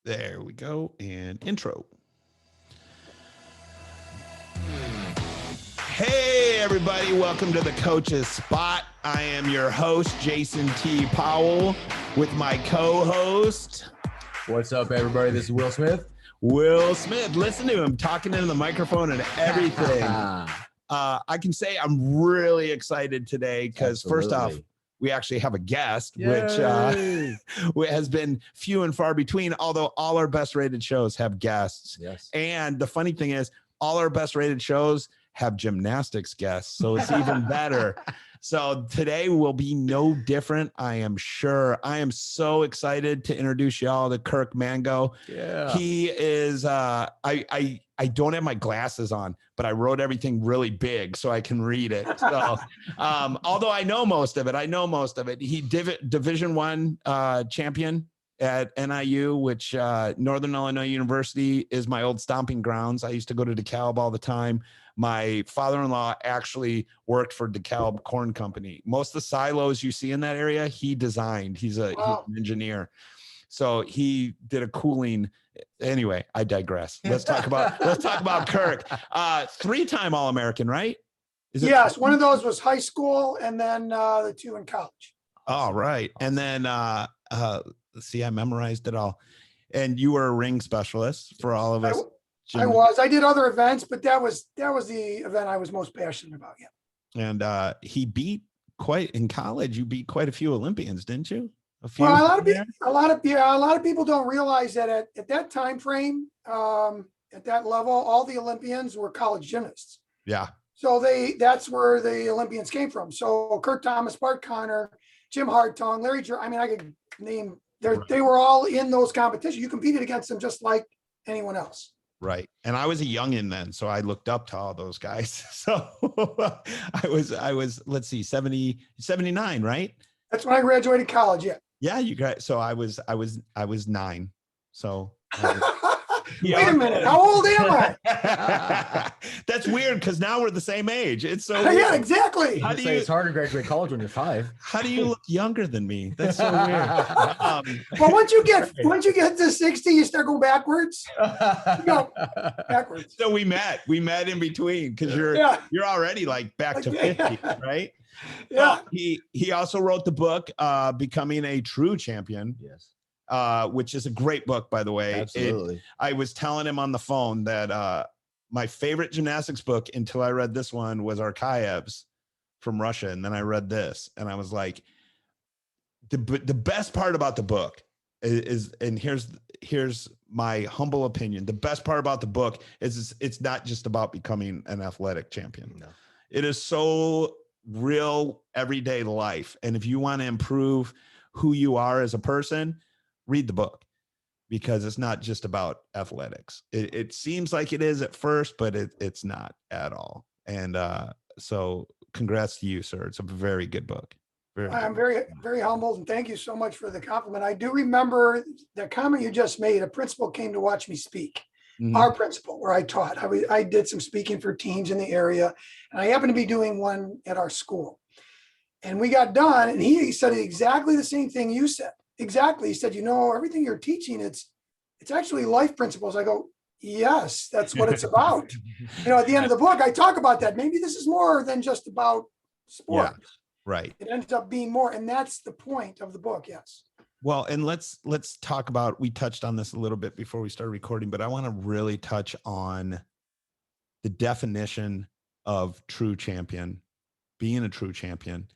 There we go. And intro. Hey, everybody. Welcome to the Coach's Spot. I am your host, Jason T. Powell, with my co-host. What's up, everybody? This is Will Smith. Will Smith. Listen to him talking into the microphone and everything. I can say I'm really excited today because first off, we actually have a guest, Yay! which has been few and far between, although all our best rated shows have guests. Yes. And the funny thing is, all our best rated shows have gymnastics guests. So it's even better. So today will be no different, I am sure. I am so excited to introduce y'all to Kirk Mango. Yeah. He is, I don't have my glasses on, but I wrote everything really big so I can read it. So, although I know most of it, he Division I champion at NIU, which Northern Illinois University is my old stomping grounds. I used to go to DeKalb all the time. My father-in-law actually worked for DeKalb Corn Company. Most of the silos you see in that area, he designed. He's an engineer. So he did a cooling. Anyway, I digress. Let's talk about Kirk. 3-time All-American, right? Yes, one of those was high school, and then the two in college. All right, and then let's see, I memorized it all. And you were a ring specialist for all of us. I did other events, but that was the event I was most passionate about. Yeah. And he beat in college. You beat quite a few Olympians, didn't you? Well, a lot of people don't realize that at that time frame, at that level, all the Olympians were college gymnasts. Yeah. So that's where the Olympians came from. So Kirk Thomas, Bart Connor, Jim Hartung, Larry. I could name. They were all in those competitions. You competed against them just like anyone else. Right. And I was a youngin' then, so I looked up to all those guys. So I was, let's see, 79, right? That's when I graduated college. Yeah. Yeah, you guys. So I was 9. So wait a minute, how old am I? That's weird because now we're the same age. It's so yeah, weird. Exactly. It's hard to graduate college when you're 5. How do you look younger than me? That's so weird. Well, once you get to 60, you start going backwards. You go backwards. So we met in between because you're already like back to 50, right? Yeah. He also wrote the book Becoming a True Champion. Yes. Which is a great book, by the way. Absolutely. I was telling him on the phone that my favorite gymnastics book until I read this one was Archaev's from Russia. And then I read this and I was like, the best part about the book is and here's my humble opinion. The best part about the book is it's not just about becoming an athletic champion. No. It is so real everyday life. And if you want to improve who you are as a person, read the book because it's not just about athletics. It seems like it is at first, but it's not at all. And so congrats to you, sir. It's a very good book. I'm very, very humbled and thank you so much for the compliment. I do remember the comment you just made. A principal came to watch me speak. Mm-hmm. Our principal, where I taught. I did some speaking for teams in the area, and I happened to be doing one at our school. And we got done, and he said exactly the same thing you said. Exactly. He said, everything you're teaching, it's actually life principles. I go, yes, that's what it's about. At the end of the book, I talk about that. Maybe this is more than just about sport. Yeah, right. It ends up being more. And that's the point of the book. Yes. Well, and let's talk about, we touched on this a little bit before we started recording, but I want to really touch on the definition of true champion, being a true champion,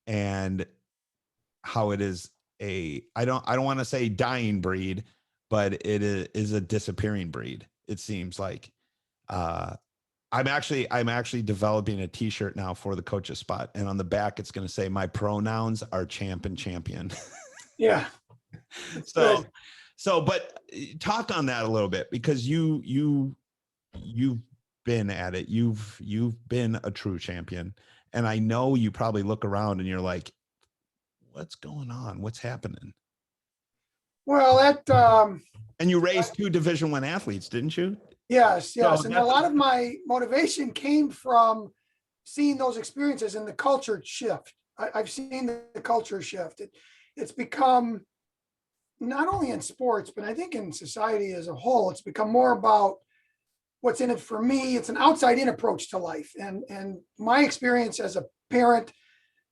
and how it is I don't want to say dying breed, but it is a disappearing breed. It seems like I'm actually developing a t-shirt now for the Coach's Spot. And on the back, it's going to say my pronouns are champ and champion. Yeah. But talk on that a little bit because you've been at it. You've been a true champion. And I know you probably look around and you're like, what's going on? What's happening? Well, and you raised 2 Division I athletes, didn't you? Yes. And a lot of my motivation came from seeing those experiences and the culture shift. I've seen the culture shift. It's become not only in sports, but I think in society as a whole, it's become more about what's in it for me. It's an outside in approach to life. And my experience as a parent,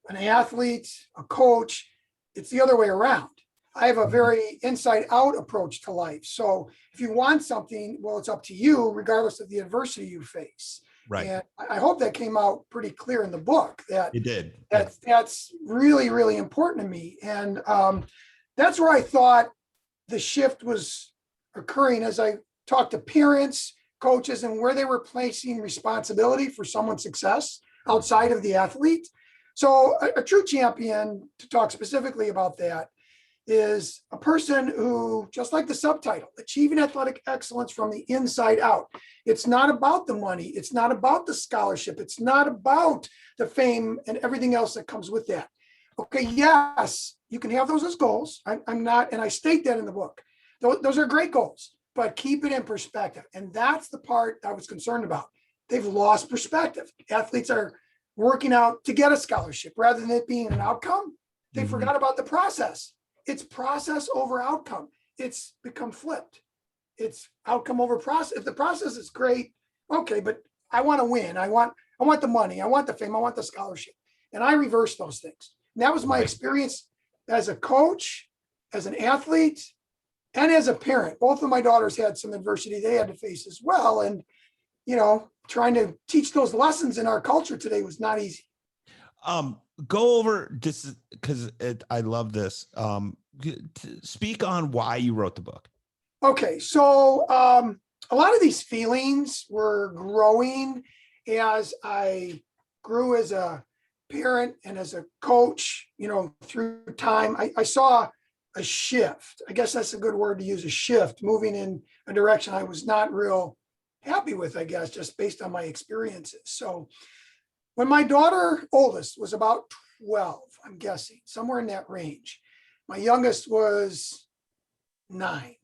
an athlete, a coach, it's the other way around. I have a very inside out approach to life. So if you want something, well, it's up to you, regardless of the adversity you face. Right. And I hope that came out pretty clear in the book, that It did. that's really, really important to me. And that's where I thought the shift was occurring as I talked to parents, coaches, and where they were placing responsibility for someone's success outside of the athlete. So a true champion, to talk specifically about that, is a person who, just like the subtitle, achieving athletic excellence from the inside out. It's not about the money. It's not about the scholarship. It's not about the fame and everything else that comes with that. Okay, yes, you can have those as goals. I'm not, and I state that in the book. Those are great goals, but keep it in perspective. And that's the part I was concerned about. They've lost perspective. Athletes are working out to get a scholarship rather than it being an outcome. They forgot about the process. It's process over outcome. It's become flipped. It's outcome over process. If the process is great, okay, but I want to win. I want the money. I want the fame. I want the scholarship. And I reverse those things. And that was my experience as a coach, as an athlete, and as a parent. Both of my daughters had some adversity they had to face as well. And, trying to teach those lessons in our culture today was not easy. Go over this because I love this. Speak on why you wrote the book. Okay, so a lot of these feelings were growing as I grew as a parent and as a coach, through time. I saw a shift. I guess that's a good word to use, a shift, moving in a direction I was not real happy with, I guess, just based on my experiences. So when my daughter oldest was about 12, I'm guessing, somewhere in that range, my youngest was 9.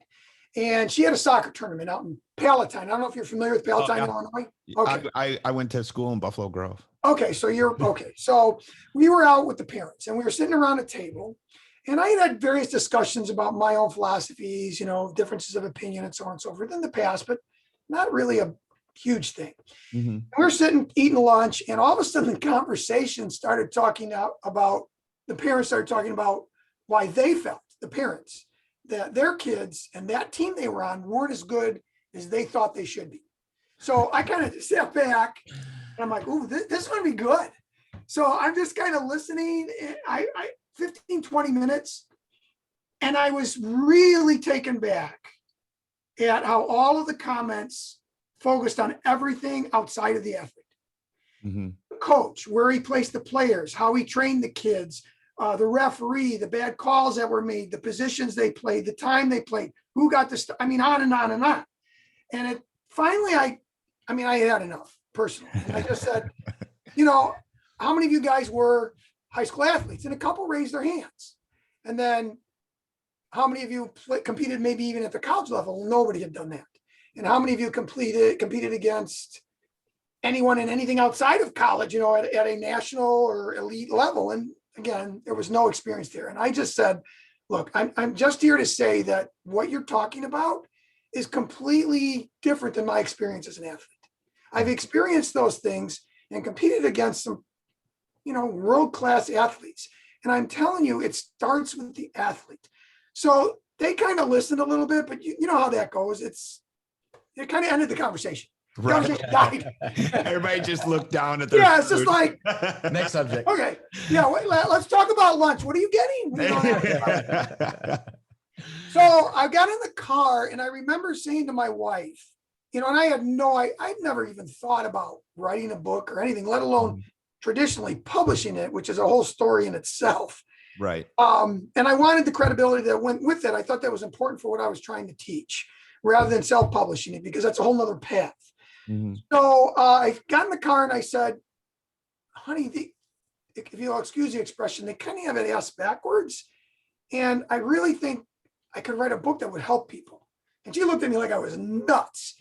And she had a soccer tournament out in Palatine. I don't know if you're familiar with Palatine, Illinois. Okay. I went to school in Buffalo Grove. Okay, so you're okay. So we were out with the parents and we were sitting around a table, and I had various discussions about my own philosophies, differences of opinion and so on and so forth in the past, but not really a huge thing. Mm-hmm. We were sitting eating lunch, and all of a sudden the conversation started talking about, the parents started talking about why they felt, the parents, that their kids and that team they were on weren't as good as they thought they should be. So I kind of sat back and I'm like, ooh, this is going to be good. So I'm just kind of listening. I 15, 20 minutes. And I was really taken back at how all of the comments focused on everything outside of the athlete. Mm-hmm. The coach, where he placed the players, how he trained the kids, the referee, the bad calls that were made, the positions they played, the time they played, who got the on and on and on. And it finally, I had enough personally. And I just said, how many of you guys were high school athletes? And a couple raised their hands. And then how many of you competed maybe even at the college level? Nobody had done that. And how many of you competed against anyone in anything outside of college, at a national or elite level? And again, there was no experience there. And I just said, look, I'm just here to say that what you're talking about is completely different than my experience as an athlete. I've experienced those things and competed against some, world-class athletes. And I'm telling you, it starts with the athlete. So they kind of listened a little bit, but you know how that goes. It kind of ended the conversation. Right. Conversation died. Everybody just looked down at their it's food. just like, Next subject. okay, let's talk about lunch. What are you getting? So I got in the car and I remember saying to my wife, and I'd never even thought about writing a book or anything, let alone traditionally publishing it, which is a whole story in itself. Right. And I wanted the credibility that went with it. I thought that was important for what I was trying to teach rather than self-publishing it, because that's a whole nother path. Mm-hmm. So I got in the car and I said, honey, if you'll excuse the expression, they kind of have it ass backwards. And I really think I could write a book that would help people. And she looked at me like I was nuts.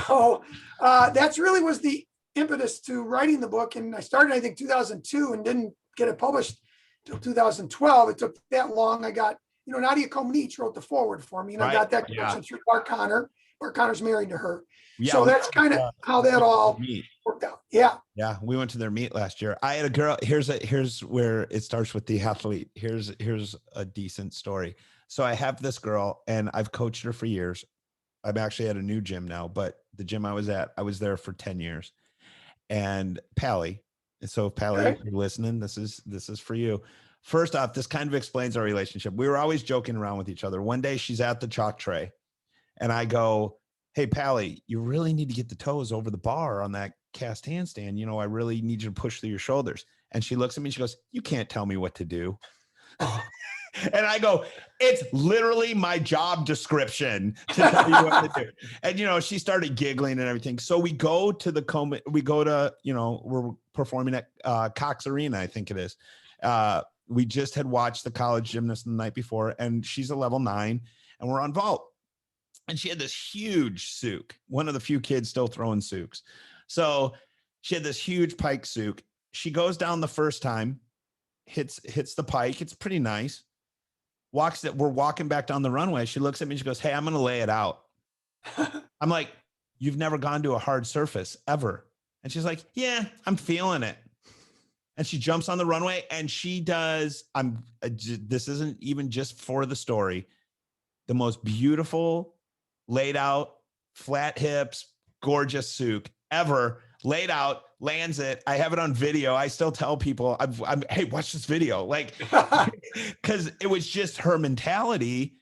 So that's really was the impetus to writing the book. And I started, I think, 2002 and didn't get it published until 2012. It took that long. I got Nadia Comaneci wrote the forward for me, and I Right. got that Yeah. connection through Bart Connor. Bart Connor's married to her. Yeah, So that's kind of how that all meet. worked out. Yeah. Yeah, we went to their meet last year. I had a girl. Here's where it starts with the athlete. Here's a decent story. So I have this girl, and I've coached her for years. I'm actually at a new gym now, but the gym I was at, I was there for 10 years. And Pally, so Pally, Okay. if you're listening, this is for you. First off, this kind of explains our relationship. We were always joking around with each other. One day she's at the chalk tray, and I go, "Hey, Pally, you really need to get the toes over the bar on that cast handstand. I really need you to push through your shoulders." And she looks at me and she goes, "You can't tell me what to do." And I go, "It's literally my job description to tell you what to do." And, she started giggling and everything. So we go to we're performing at Cox Arena, I think it is. We just had watched the college gymnast the night before, and she's a level 9, and we're on vault. And she had this huge souk, one of the few kids still throwing souks. So she had this huge pike souk. She goes down the first time, hits the pike. It's pretty nice. We're walking back down the runway. She looks at me and she goes, "Hey, I'm going to lay it out." I'm like, "You've never gone to a hard surface ever." And she's like, "Yeah, I'm feeling it." And she jumps on the runway and she does, this isn't even just for the story, the most beautiful laid out, flat hips, gorgeous souk ever, laid out, lands it. I have it on video. I still tell people, "Hey, watch this video." Because it was just her mentality.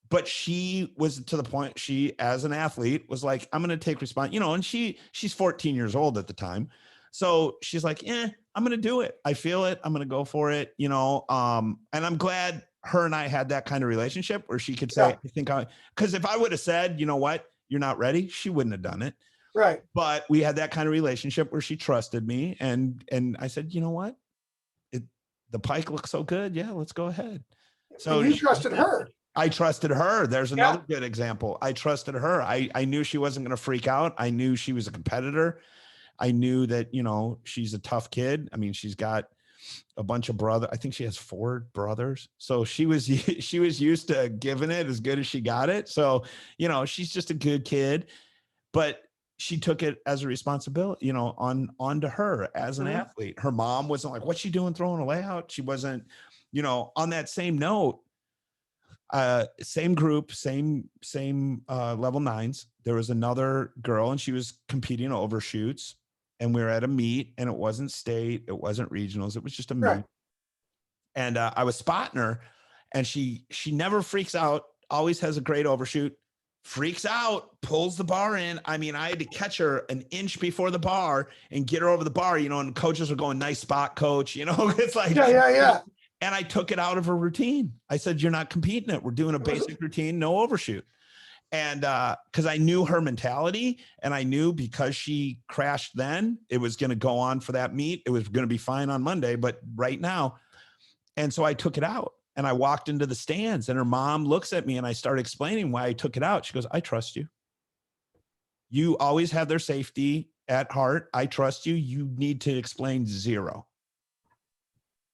But she was to the point, she, as an athlete, was like, "I'm going to take responsibility." And she's 14 years old at the time. So she's like, "I'm going to do it. I feel it. I'm going to go for it." And I'm glad her and I had that kind of relationship where she could say, because if I would have said, "You know what, you're not ready," she wouldn't have done it. Right. But we had that kind of relationship where she trusted me. And I said, "You know what? The pike looks so good. Yeah, let's go ahead." So and you trusted her. I trusted her. There's another good example. I trusted her. I knew she wasn't going to freak out. I knew she was a competitor. I knew that, she's a tough kid. I mean, she's got a bunch of brothers. I think she has 4 brothers. So she was used to giving it as good as she got it. So, she's just a good kid, but she took it as a responsibility, onto her as an athlete. Her mom wasn't like, "What's she doing throwing a layout?" She wasn't, on that same note, same group, same level 9s. There was another girl and she was competing overshoots, and we were at a meet, and it wasn't state, it wasn't regionals, it was just a meet. And I was spotting her, and she never freaks out, always has a great overshoot, freaks out, pulls the bar in. I mean, I had to catch her an inch before the bar and get her over the bar, and coaches are going, "Nice spot, coach." It's like, yeah. And I took it out of her routine. I said, "You're not competing it. We're doing a basic routine, no overshoot." And because I knew her mentality, and I knew because she crashed then, it was going to go on for that meet. It was going to be fine on Monday, but right now. And so I took it out, and I walked into the stands, and her mom looks at me, and I started explaining why I took it out. She goes, "I trust you. You always have their safety at heart. I trust you. You need to explain zero."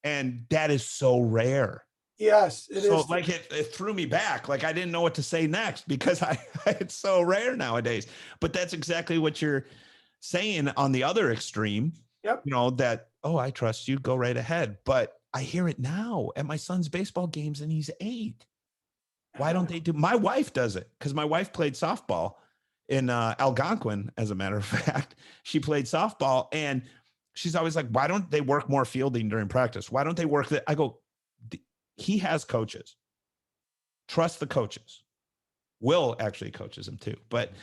And that is so rare. Yes, it so is. Like it threw me back. Like I didn't know what to say next, because it's so rare nowadays. But that's exactly what you're saying on the other extreme. Yep. That, "Oh, I trust you, go right ahead." But I hear it now at my son's baseball games, and he's 8. Why don't they do? My wife does it, because my wife played softball in Algonquin. As a matter of fact, she played softball, and she's always like, "Why don't they work more fielding during practice? Why don't they work that?" I go, "He has coaches. Trust the coaches." Will actually coaches him too, but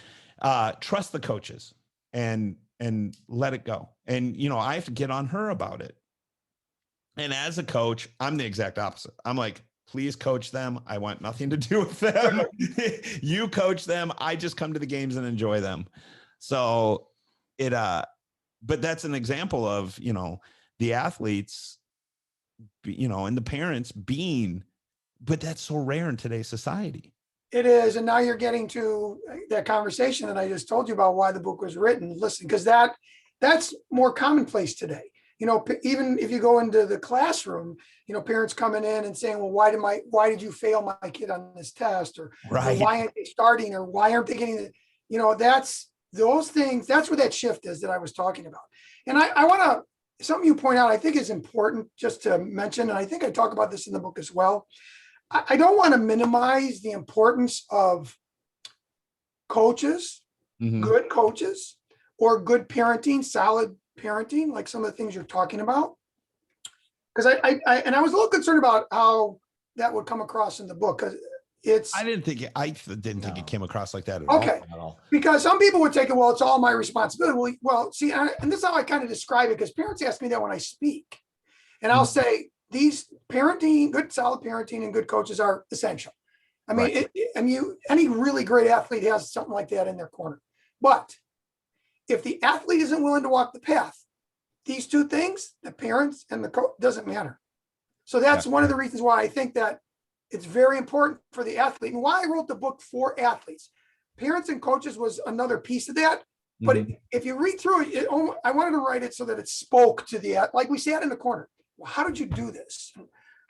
trust the coaches and let it go. And, I have to get on her about it. And as a coach, I'm the exact opposite. I'm like, "Please coach them. I want nothing to do with them. You coach them. I just come to the games and enjoy them." So but that's an example of, the athletes, and the parents being, but that's so rare in today's society. It is. And now you're getting to that conversation that I just told you about, why the book was written. Listen, because that's more commonplace today. even if you go into the classroom, parents coming in and saying, well, why did you fail my kid on this test? Or Right. why aren't they starting? Or why aren't they getting the, that's those things. That's where that shift is that I was talking about. And I want to, something you point out, I think is important just to mention, and I think I talk about this in the book as well. I don't want to minimize the importance of coaches, good coaches, or good parenting, solid parenting, like some of the things you're talking about. Because I was a little concerned about how that would come across in the book, because I didn't think it came across like that at okay. all. Because some people would take it, well, it's all my responsibility. Well, see, and this is how I kind of describe it, because parents ask me that when I speak, and I'll say these parenting, good solid parenting and good coaches are essential. I mean, any really great athlete has something like that in their corner. But if the athlete isn't willing to walk the path, these two things, the parents and the coach, doesn't matter. So that's one of the reasons why I think that it's very important for the athlete, and why I wrote the book for athletes. Parents and coaches was another piece of that. But if you read through it, I wanted to write it so that it spoke to the, like we sat in the corner. Well, how did you do this?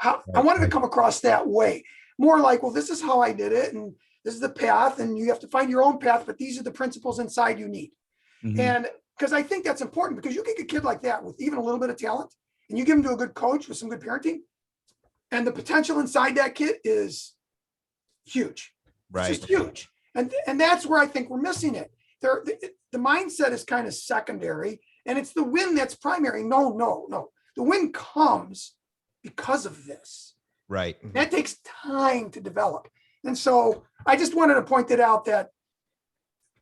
I wanted to come across that way. More like, well, this is how I did it, and this is the path, and you have to find your own path, but these are the principles inside you need. And because I think that's important, because you get a kid like that with even a little bit of talent, and you give him to a good coach with some good parenting, and the potential inside that kid is huge. Right. It's just huge. And that's where I think we're missing it. The mindset is kind of secondary, and it's the win that's primary. No. The win comes because of this. Right. That takes time to develop. And so I just wanted to point it out that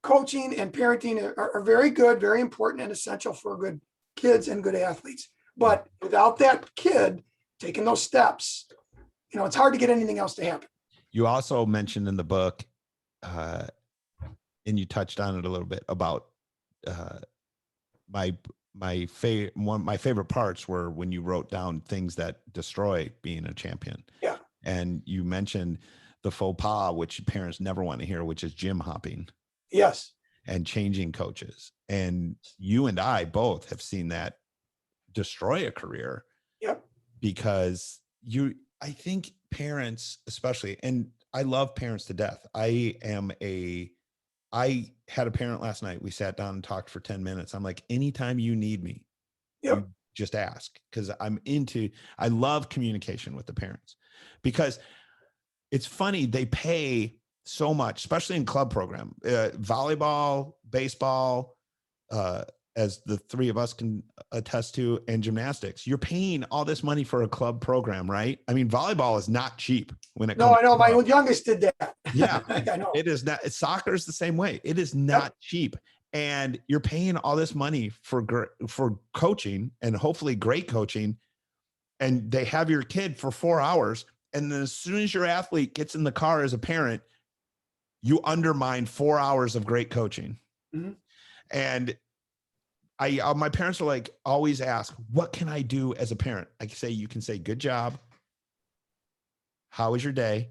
coaching and parenting are very good, very important, and essential for good kids and good athletes. But without that kid taking those steps, it's hard to get anything else to happen. You also mentioned in the book, and you touched on it a little bit, about my favorite parts were when you wrote down things that destroy being a champion. Yeah. And you mentioned the faux pas, which parents never want to hear, which is gym hopping. Yes. And changing coaches. And you and I both have seen that destroy a career. Yep. Because I think parents, especially, and I love parents to death. I had a parent last night. We sat down and talked for 10 minutes. I'm like, anytime you need me, you just ask. Because I love communication with the parents, because it's funny, they pay so much, especially in club program, volleyball, baseball, as the three of us can attest to, and gymnastics. You're paying all this money for a club program, right? I mean, volleyball is not cheap when it comes. No, I know. My youngest did that. Yeah, I know. It is not. Soccer is the same way. It is not cheap, and you're paying all this money for coaching, and hopefully great coaching, and they have your kid for 4 hours, and then as soon as your athlete gets in the car as a parent, you undermine 4 hours of great coaching. And my parents are like, always ask, what can I do as a parent? You can say, good job. How was your day?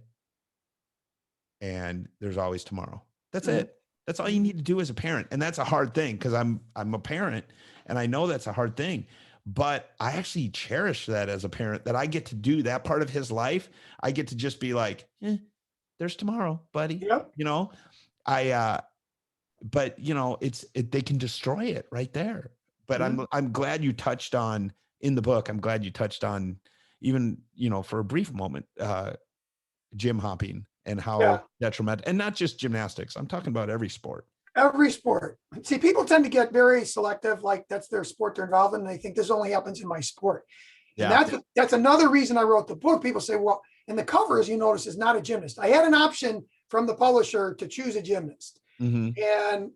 And there's always tomorrow. That's it. That's all you need to do as a parent. And that's a hard thing, because I'm a parent, and I know that's a hard thing, but I actually cherish that as a parent, that I get to do that part of his life. I get to just be like, there's tomorrow, buddy. Yep. But they can destroy it right there. But I'm glad you touched on in the book. I'm glad you touched on, even, for a brief moment, gym hopping and how detrimental, and not just gymnastics. I'm talking about every sport. Every sport. See, people tend to get very selective, like that's their sport they're involved in, and they think this only happens in my sport. Yeah. And that's another reason I wrote the book. People say, well, in the covers, you notice, is not a gymnast. I had an option from the publisher to choose a gymnast. And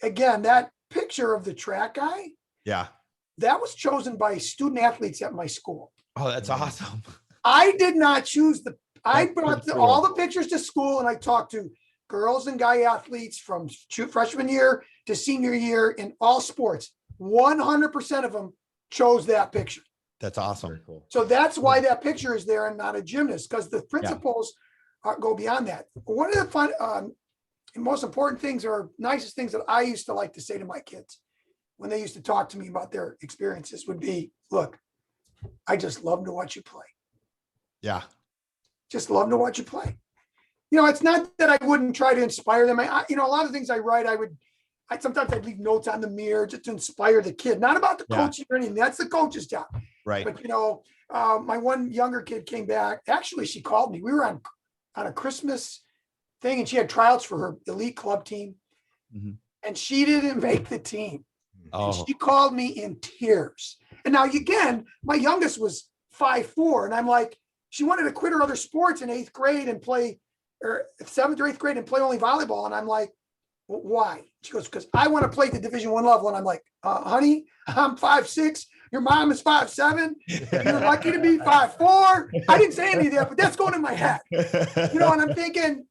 again, that picture of the track guy, that was chosen by student athletes at my school. Oh, that's awesome. I did not choose I brought all the pictures to school, and I talked to girls and guy athletes from freshman year to senior year in all sports. 100% of them chose that picture. That's awesome. So that's why that picture is there and not a gymnast, because the principles go beyond that. One of the fun, most important things, or nicest things that I used to like to say to my kids when they used to talk to me about their experiences would be, look, I just love to watch you play. Yeah. Just love to watch you play. It's not that I wouldn't try to inspire them. A lot of things I write, sometimes I'd leave notes on the mirror just to inspire the kid, not about the coaching or anything. That's the coach's job. Right. But, my one younger kid came back. Actually, she called me. We were on a Christmas thing and she had tryouts for her elite club team. Mm-hmm. And she didn't make the team. Oh. And she called me in tears. And now, again, my youngest was 5'4", and I'm like, she wanted to quit her other sports in 8th grade and play, or 7th or 8th grade and play only volleyball. And I'm like, well, why? She goes, because I want to play at the Division I level. And I'm like, honey, I'm 5'6". Your mom is 5'7". You're lucky to be 5'4". I didn't say any of that, but that's going in my head. And I'm thinking,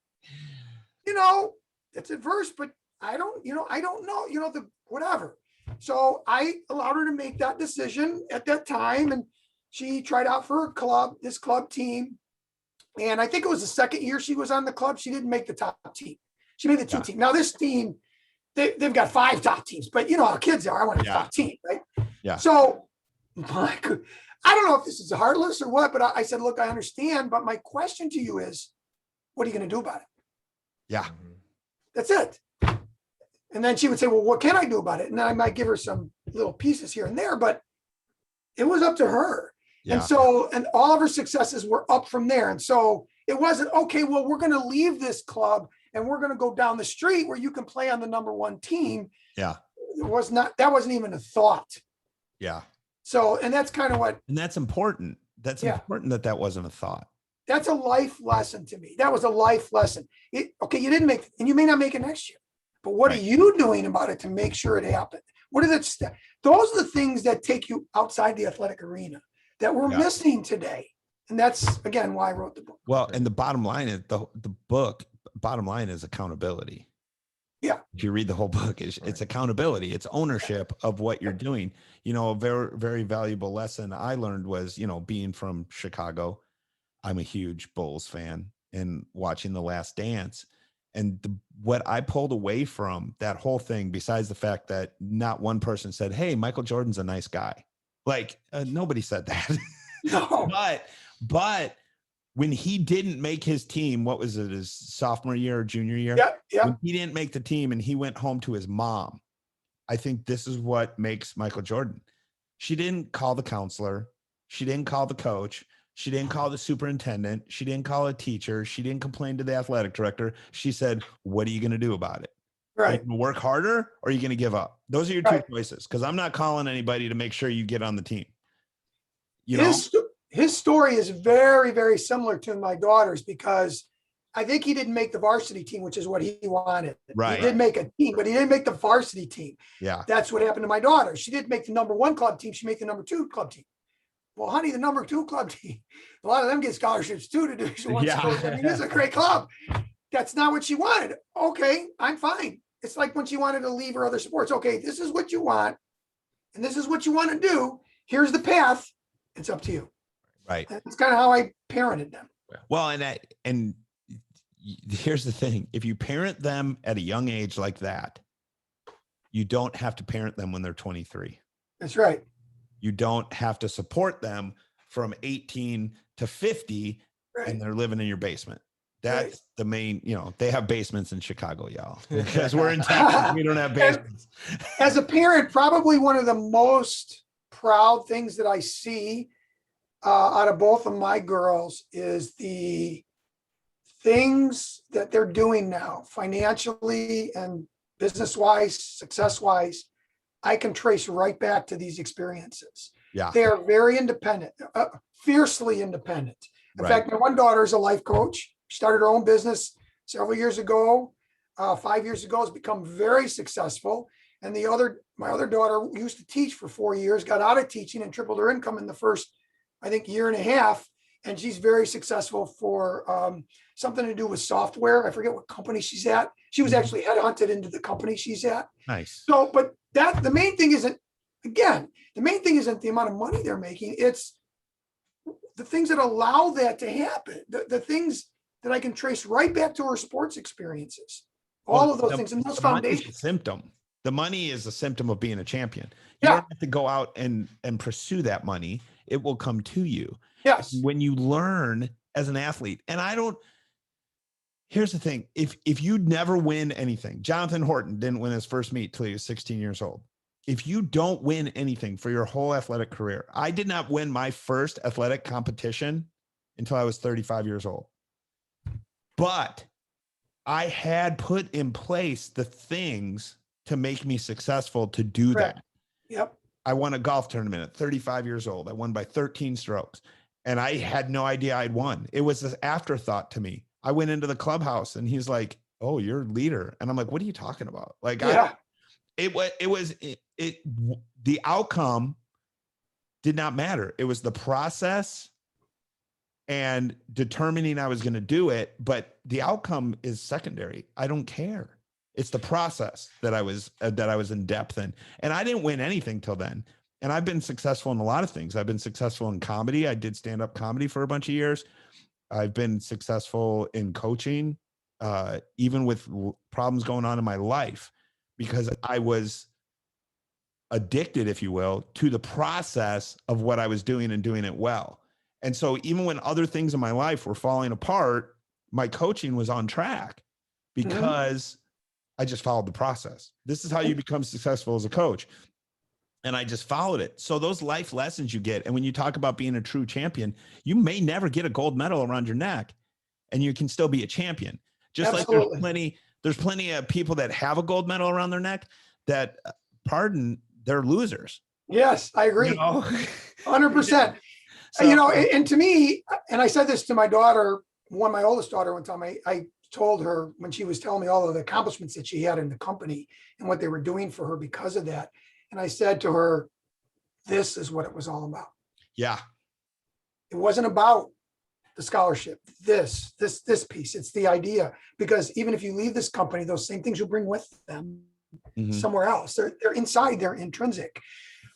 it's adverse, but I don't know, whatever. So I allowed her to make that decision at that time. And she tried out for this club team. And I think it was the second year she was on the club. She didn't make the top team. She made the 2 team. Now this team, they've got 5 top teams, but you know how kids are. I want a top team, right? Yeah. So I don't know if this is heartless or what, but I said, look, I understand. But my question to you is, what are you going to do about it? Yeah. That's it. And then she would say, well, what can I do about it? And I might give her some little pieces here and there, but it was up to her. Yeah. And all of her successes were up from there. And so it wasn't, okay, well, we're going to leave this club and we're going to go down the street where you can play on the number 1 team. Yeah. That wasn't even a thought. Yeah. So, and that's kind of what. And that's important. That's important that wasn't a thought. That's a life lesson to me. That was a life lesson. You didn't make, and you may not make it next year, but what are you doing about it to make sure it happened? What are the steps? Those are the things that take you outside the athletic arena that we're missing today. And that's, again, why I wrote the book. Well, and the bottom line is the book, bottom line is accountability. Yeah. If you read the whole book, it's accountability. It's ownership of what you're doing. A very, very valuable lesson I learned was, being from Chicago, I'm a huge Bulls fan, and watching The Last Dance. And what I pulled away from that whole thing, besides the fact that not one person said, hey, Michael Jordan's a nice guy. Like nobody said that. No. But when he didn't make his team, what was it, his sophomore year or junior year? Yeah. When he didn't make the team and he went home to his mom, I think this is what makes Michael Jordan. She didn't call the counselor. She didn't call the coach. She didn't call the superintendent. She didn't call a teacher. She didn't complain to the athletic director. She said, what are you going to do about it? Right. Are you gonna work harder or are you going to give up? Those are your two choices. Because I'm not calling anybody to make sure you get on the team. His story is very, very similar to my daughter's, because I think he didn't make the varsity team, which is what he wanted. Right. He did make a team, but he didn't make the varsity team. Yeah. That's what happened to my daughter. She didn't make the number 1 club team. She made the number 2 club team. Well, honey, the number 2 club team, a lot of them get scholarships too to Division I sports. I mean, it's a great club. That's not what she wanted. Okay, I'm fine. It's like when she wanted to leave her other sports. Okay, this is what you want, and this is what you want to do. Here's the path. It's up to you. Right. That's kind of how I parented them. Well, and here's the thing. If you parent them at a young age like that, you don't have to parent them when they're 23. That's right. You don't have to support them from 18 to 50 and they're living in your basement. That's the main, they have basements in Chicago, y'all, because we're in Texas. We don't have basements. As a parent, probably one of the most proud things that I see out of both of my girls is the things that they're doing now, financially and business-wise, success-wise. I can trace right back to these experiences. Yeah. They are very independent, fiercely independent. In fact, my one daughter is a life coach. She started her own business several years ago. 5 years ago, has become very successful. And my other daughter used to teach for 4 years, got out of teaching and tripled her income in the first, I think, year and a half. And she's very successful for something to do with software. I forget what company she's at. She was actually headhunted into the company she's at. Nice. So, but the main thing isn't the amount of money they're making. It's the things that allow that to happen. The things that I can trace right back to her sports experiences. All of those things and those foundations. Symptom. The money is a symptom of being a champion. You Yeah. don't have to go out and pursue that money. It will come to you. Yes. When you learn as an athlete, and here's the thing. If you never win anything, Jonathan Horton didn't win his first meet till he was 16 years old. If you don't win anything for your whole athletic career, I did not win my first athletic competition until I was 35 years old. But I had put in place the things to make me successful to do Correct. that. Yep. I won a golf tournament at 35 years old. I won by 13 strokes, and I had no idea I'd won. It was this afterthought to me. I went into the clubhouse and he's like, "Oh, you're a leader." And I'm like, "What are you talking about?" Like, Yeah. The outcome did not matter. It was the process and determining I was going to do it, but the outcome is secondary. I don't care. It's the process that I was in depth in. And I didn't win anything till then. And I've been successful in a lot of things. I've been successful in comedy. I did stand-up comedy for a bunch of years. I've been successful in coaching, even with problems going on in my life, because I was addicted, if you will, to the process of what I was doing and doing it well. And so even when other things in my life were falling apart, my coaching was on track because I just followed the process. This is how you become successful as a coach. And I just followed it. So those life lessons you get, and when you talk about being a true champion, you may never get a gold medal around your neck and you can still be a champion. Just Absolutely. like there's plenty of people that have a gold medal around their neck that, they're losers. Yes, I agree. 100%. So, and to me, and I said this to my daughter, my oldest daughter one time, I told her when she was telling me all of the accomplishments that she had in the company and what they were doing for her because of that. And I said to her, this is what it was all about. Yeah. It wasn't about the scholarship, this piece. It's the idea, because even if you leave this company, those same things you'll bring with them somewhere else. They're inside, they're intrinsic.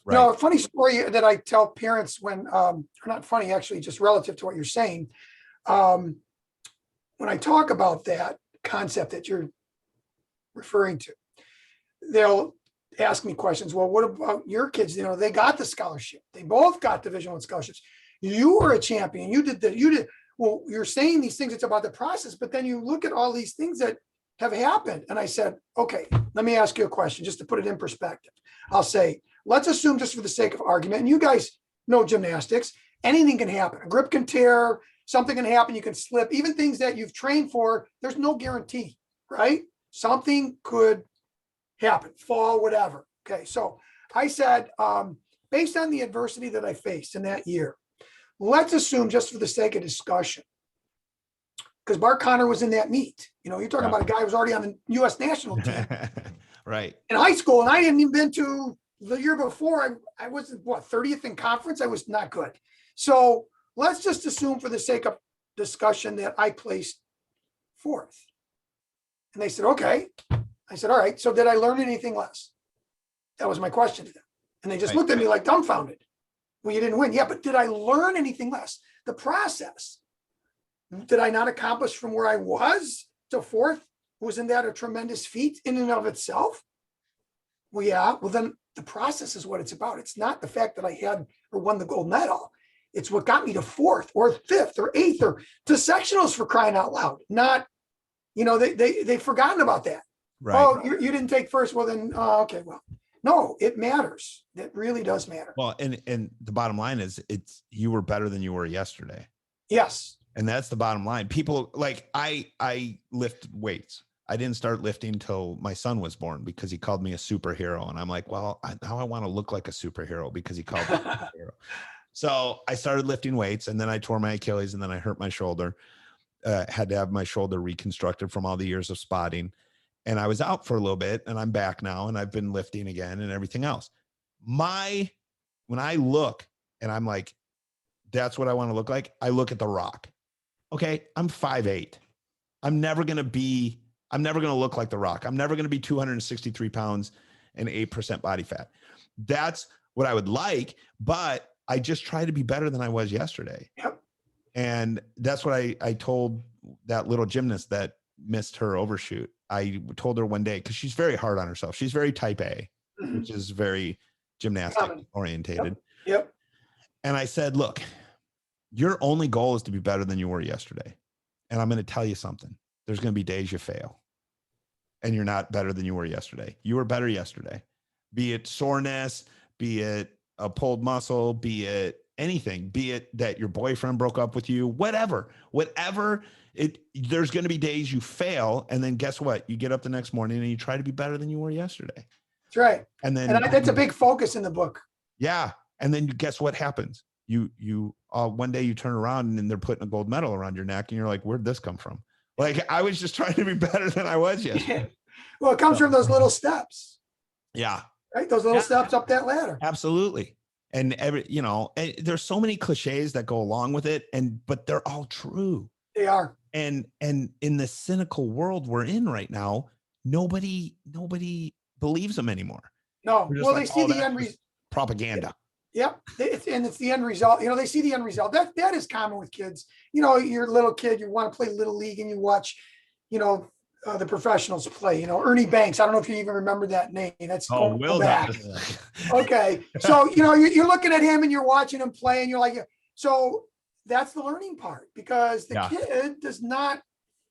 Right. Now, a funny story that I tell parents when, or not funny, actually, just relative to what you're saying. When I talk about that concept that you're referring to, they'll ask me questions. Well, what about your kids? They got the scholarship. They both got Division I scholarships. You were a champion. You did. Well, you're saying these things, it's about the process, but then you look at all these things that have happened. And I said, okay, let me ask you a question just to put it in perspective. I'll say, let's assume, just for the sake of argument, and you guys know gymnastics, anything can happen. A grip can tear, something can happen, you can slip, even things that you've trained for, there's no guarantee, right? Something could happen, fall, whatever. Okay, so I said, based on the adversity that I faced in that year, let's assume, just for the sake of discussion, because Mark Connor was in that meet. You're talking about a guy who was already on the U.S. national team. Right. In high school, and I hadn't even been to the year before. I was 30th in conference. I was not good. So let's just assume, for the sake of discussion, that I placed 4th. And they said, okay. I said, all right. So did I learn anything less? That was my question to them. And they just looked at me like dumbfounded. Well, you didn't win. Yeah, but did I learn anything less? The process. Did I not accomplish from where I was to 4th? Wasn't that a tremendous feat in and of itself? Well, yeah. Well, then the process is what it's about. It's not the fact that I had or won the gold medal. It's what got me to 4th or 5th or 8th or to sectionals, for crying out loud. Not, they've forgotten about that. Right. Oh, you didn't take 1st. Well, then, okay. Well, no, it matters. It really does matter. Well, and the bottom line is, you were better than you were yesterday. Yes. And that's the bottom line. People, like, I lift weights. I didn't start lifting till my son was born, because he called me a superhero. And I'm like, well, now I want to look like a superhero because he called me a superhero. So I started lifting weights, and then I tore my Achilles, and then I hurt my shoulder. Had to have my shoulder reconstructed from all the years of spotting. And I was out for a little bit, and I'm back now, and I've been lifting again and everything else. When I look and I'm like, that's what I want to look like, I look at The Rock. Okay, I'm 5'8". I'm never going to look like The Rock. I'm never going to be 263 pounds and 8% body fat. That's what I would like, but I just try to be better than I was yesterday. Yep. And that's what I told that little gymnast that missed her overshoot. I told her one day, because she's very hard on herself. She's very type A, which is very gymnastic orientated. Yep. And I said, look, your only goal is to be better than you were yesterday. And I'm going to tell you something. There's going to be days you fail and you're not better than you were yesterday. You were better yesterday, be it soreness, be it a pulled muscle, be it anything, be it that your boyfriend broke up with you, whatever there's going to be days you fail. And then guess what? You get up the next morning and you try to be better than you were yesterday. That's right. And then that's a big focus in the book. Yeah. And then guess what happens? You one day you turn around and they're putting a gold medal around your neck and you're like, where'd this come from? Like, I was just trying to be better than I was yesterday. Well, it comes from those little steps. Yeah. Right. Those little steps up that ladder. Absolutely. And there's so many cliches that go along with it, but they're all true. They are. And in the cynical world we're in right now, nobody believes them anymore. No. Well, they see the end result. Propaganda. Yep. It's the end result. They see the end result. That is common with kids. You're a little kid, you want to play Little League and you watch, the professionals play, Ernie Banks. I don't know if you even remember that name. That's Will back. Okay. So, you're looking at him and you're watching him play and you're like, so that's the learning part, because the kid does not,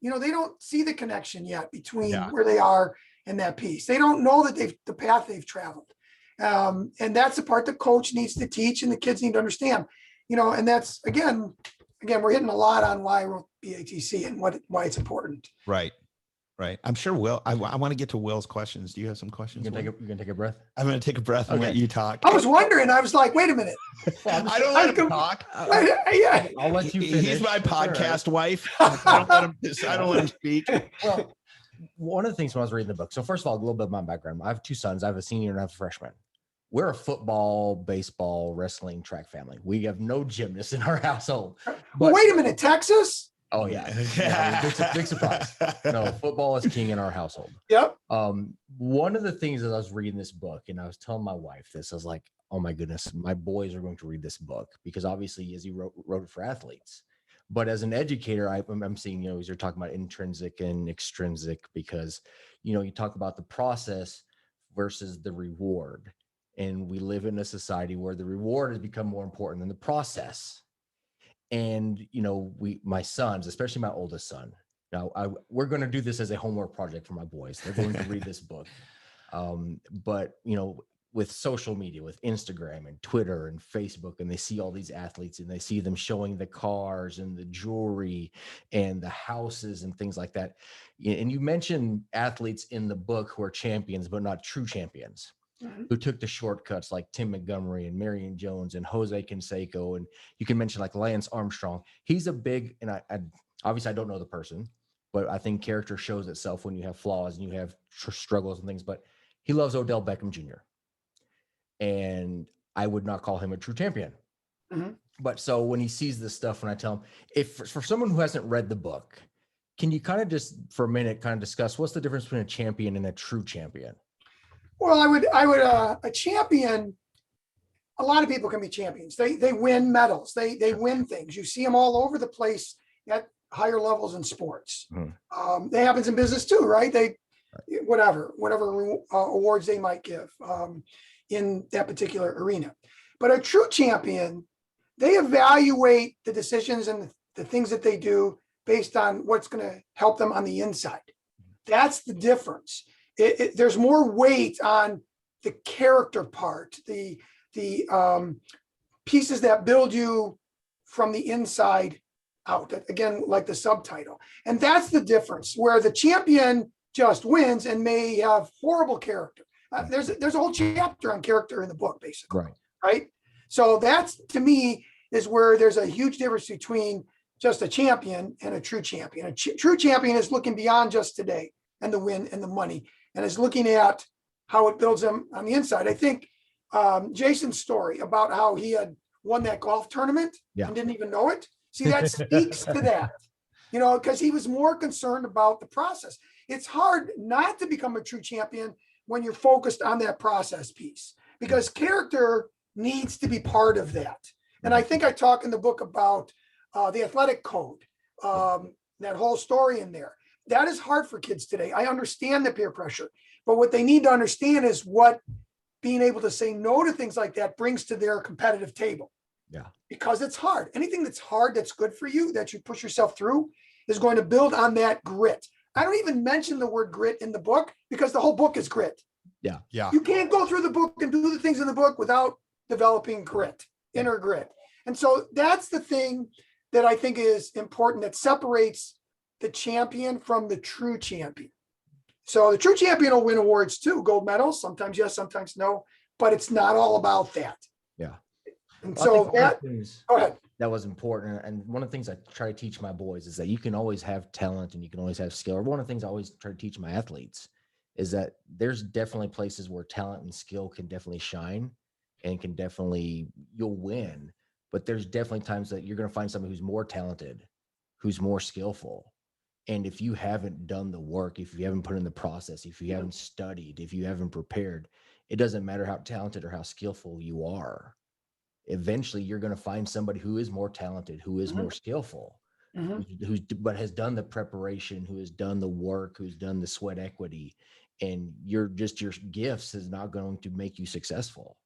they don't see the connection yet between where they are and that piece. They don't know that the path they've traveled. And that's the part the coach needs to teach and the kids need to understand, and that's again, we're hitting a lot on why I wrote BATC and why it's important. Right. I'm sure Will, I want to get to Will's questions. Do you have some questions? You're gonna take a breath? I'm going to take a breath and let you talk. I was wondering, I was like, wait a minute. I don't let him talk. I'll let you finish. He's my podcast wife. I don't let him speak. Well, one of the things when I was reading the book, so first of all, a little bit of my background. I have two sons. I have a senior and I have a freshman. We're a football, baseball, wrestling, track family. We have no gymnasts in our household. Well, wait a minute, Texas? Oh yeah, big surprise. No, football is king in our household. Yep. One of the things as I was reading this book, and I was telling my wife this, I was like, oh my goodness, my boys are going to read this book, because obviously, as he wrote it for athletes. But as an educator, I'm seeing, as you're talking about intrinsic and extrinsic, because, you talk about the process versus the reward. And we live in a society where the reward has become more important than the process. And, my sons, especially my oldest son, now we're going to do this as a homework project for my boys. They're going to read this book. But, with social media, with Instagram and Twitter and Facebook, and they see all these athletes and they see them showing the cars and the jewelry and the houses and things like that. And you mentioned athletes in the book who are champions, but not true champions, who took the shortcuts, like Tim Montgomery and Marion Jones and Jose Canseco. And you can mention like Lance Armstrong. He's a big, and I obviously I don't know the person, but I think character shows itself when you have flaws and you have struggles and things, but he loves Odell Beckham Jr. And I would not call him a true champion. But so when he sees this stuff, when I tell him, if for someone who hasn't read the book, can you kind of just for a minute kind of discuss what's the difference between a champion and a true champion? Well, I would a champion, a lot of people can be champions. They win medals. They win things. You see them all over the place at higher levels in sports. That happens in business too, right? Whatever awards they might give in that particular arena. But a true champion, they evaluate the decisions and the things that they do based on what's going to help them on the inside. That's the difference. There's more weight on the character part, the pieces that build you from the inside out. Again, like the subtitle. And that's the difference, where the champion just wins and may have horrible character. There's a whole chapter on character in the book, basically. Right. So that's, to me, is where there's a huge difference between just a champion and a true champion. A true champion is looking beyond just today and the win and the money, and is looking at how it builds them on the inside. I think Jason's story about how he had won that golf tournament and didn't even know it. See, that speaks to that, because he was more concerned about the process. It's hard not to become a true champion when you're focused on that process piece, because character needs to be part of that. And I think I talk in the book about the athletic code, that whole story in there. that is hard for kids today. I understand the peer pressure, but what they need to understand is what being able to say no to things like that brings to their competitive table. Yeah. Because it's hard. Anything that's hard, that's good for you, that you push yourself through, is going to build on that grit. I don't even mention the word grit in the book because the whole book is grit. Yeah. Yeah. You can't go through the book and do the things in the book without developing grit, inner grit. And so that's the thing that I think is important, that separates the champion from the true champion. So the true champion will win awards too, gold medals, sometimes yes, sometimes no, but it's not all about that. Yeah. And Well, so that, go ahead. That was important. And one of the things I try to teach my boys is that you can always have talent and you can always have skill. Or one of the things I always try to teach my athletes is that there's definitely places where talent and skill can definitely shine and can definitely, you'll win. But there's definitely times that you're going to find somebody who's more talented, who's more skillful. And if you haven't done the work, if you haven't put in the process, if you haven't studied, if you haven't prepared, it doesn't matter how talented or how skillful you are. Eventually, you're going to find somebody who is more talented, who is more skillful, but has done the preparation, who has done the work, who's done the sweat equity. And your gifts is not going to make you successful.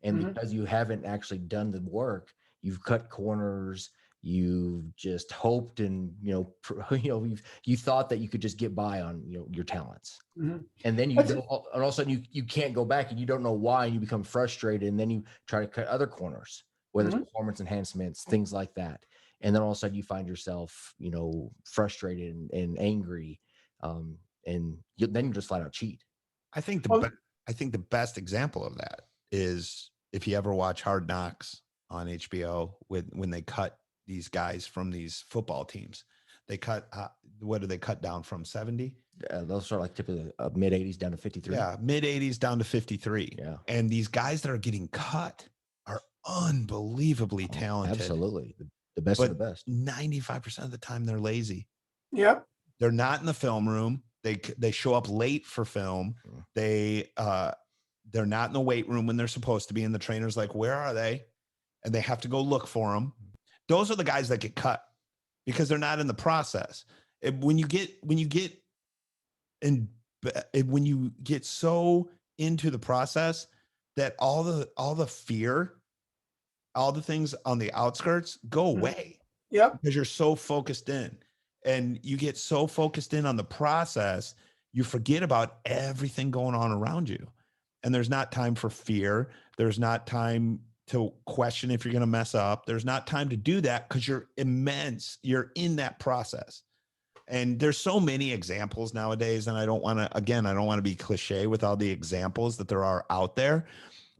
And because you haven't actually done the work, you've cut corners. You've just hoped, and you thought that you could just get by on your talents, and then and all of a sudden you can't go back, and you don't know why, and you become frustrated, and then you try to cut other corners, whether it's performance enhancements, things like that, and then all of a sudden you find yourself frustrated and angry, and then you just flat out cheat. I think the best example of that is if you ever watch Hard Knocks on HBO when they cut these guys from these football teams. They cut, what do they cut down from 70? Those are like typically mid 80s down to 53. Yeah, mid 80s down to 53. Yeah. And these guys that are getting cut are unbelievably talented. Absolutely. The best of the best. 95% of the time they're lazy. Yep. They're not in the film room. They show up late for film. They're not in the weight room when they're supposed to be. And the trainer's like, where are they? And they have to go look for them. Those are the guys that get cut because they're not in the process. When you get so into the process that all the fear, all the things on the outskirts go away. Yep. Because you're so focused in, and you get so focused in on the process, you forget about everything going on around you. And there's not time for fear. There's not time to question if you're going to mess up. There's not time to do that because you're you're in that process. And there's so many examples nowadays. And I don't want to be cliche with all the examples that there are out there,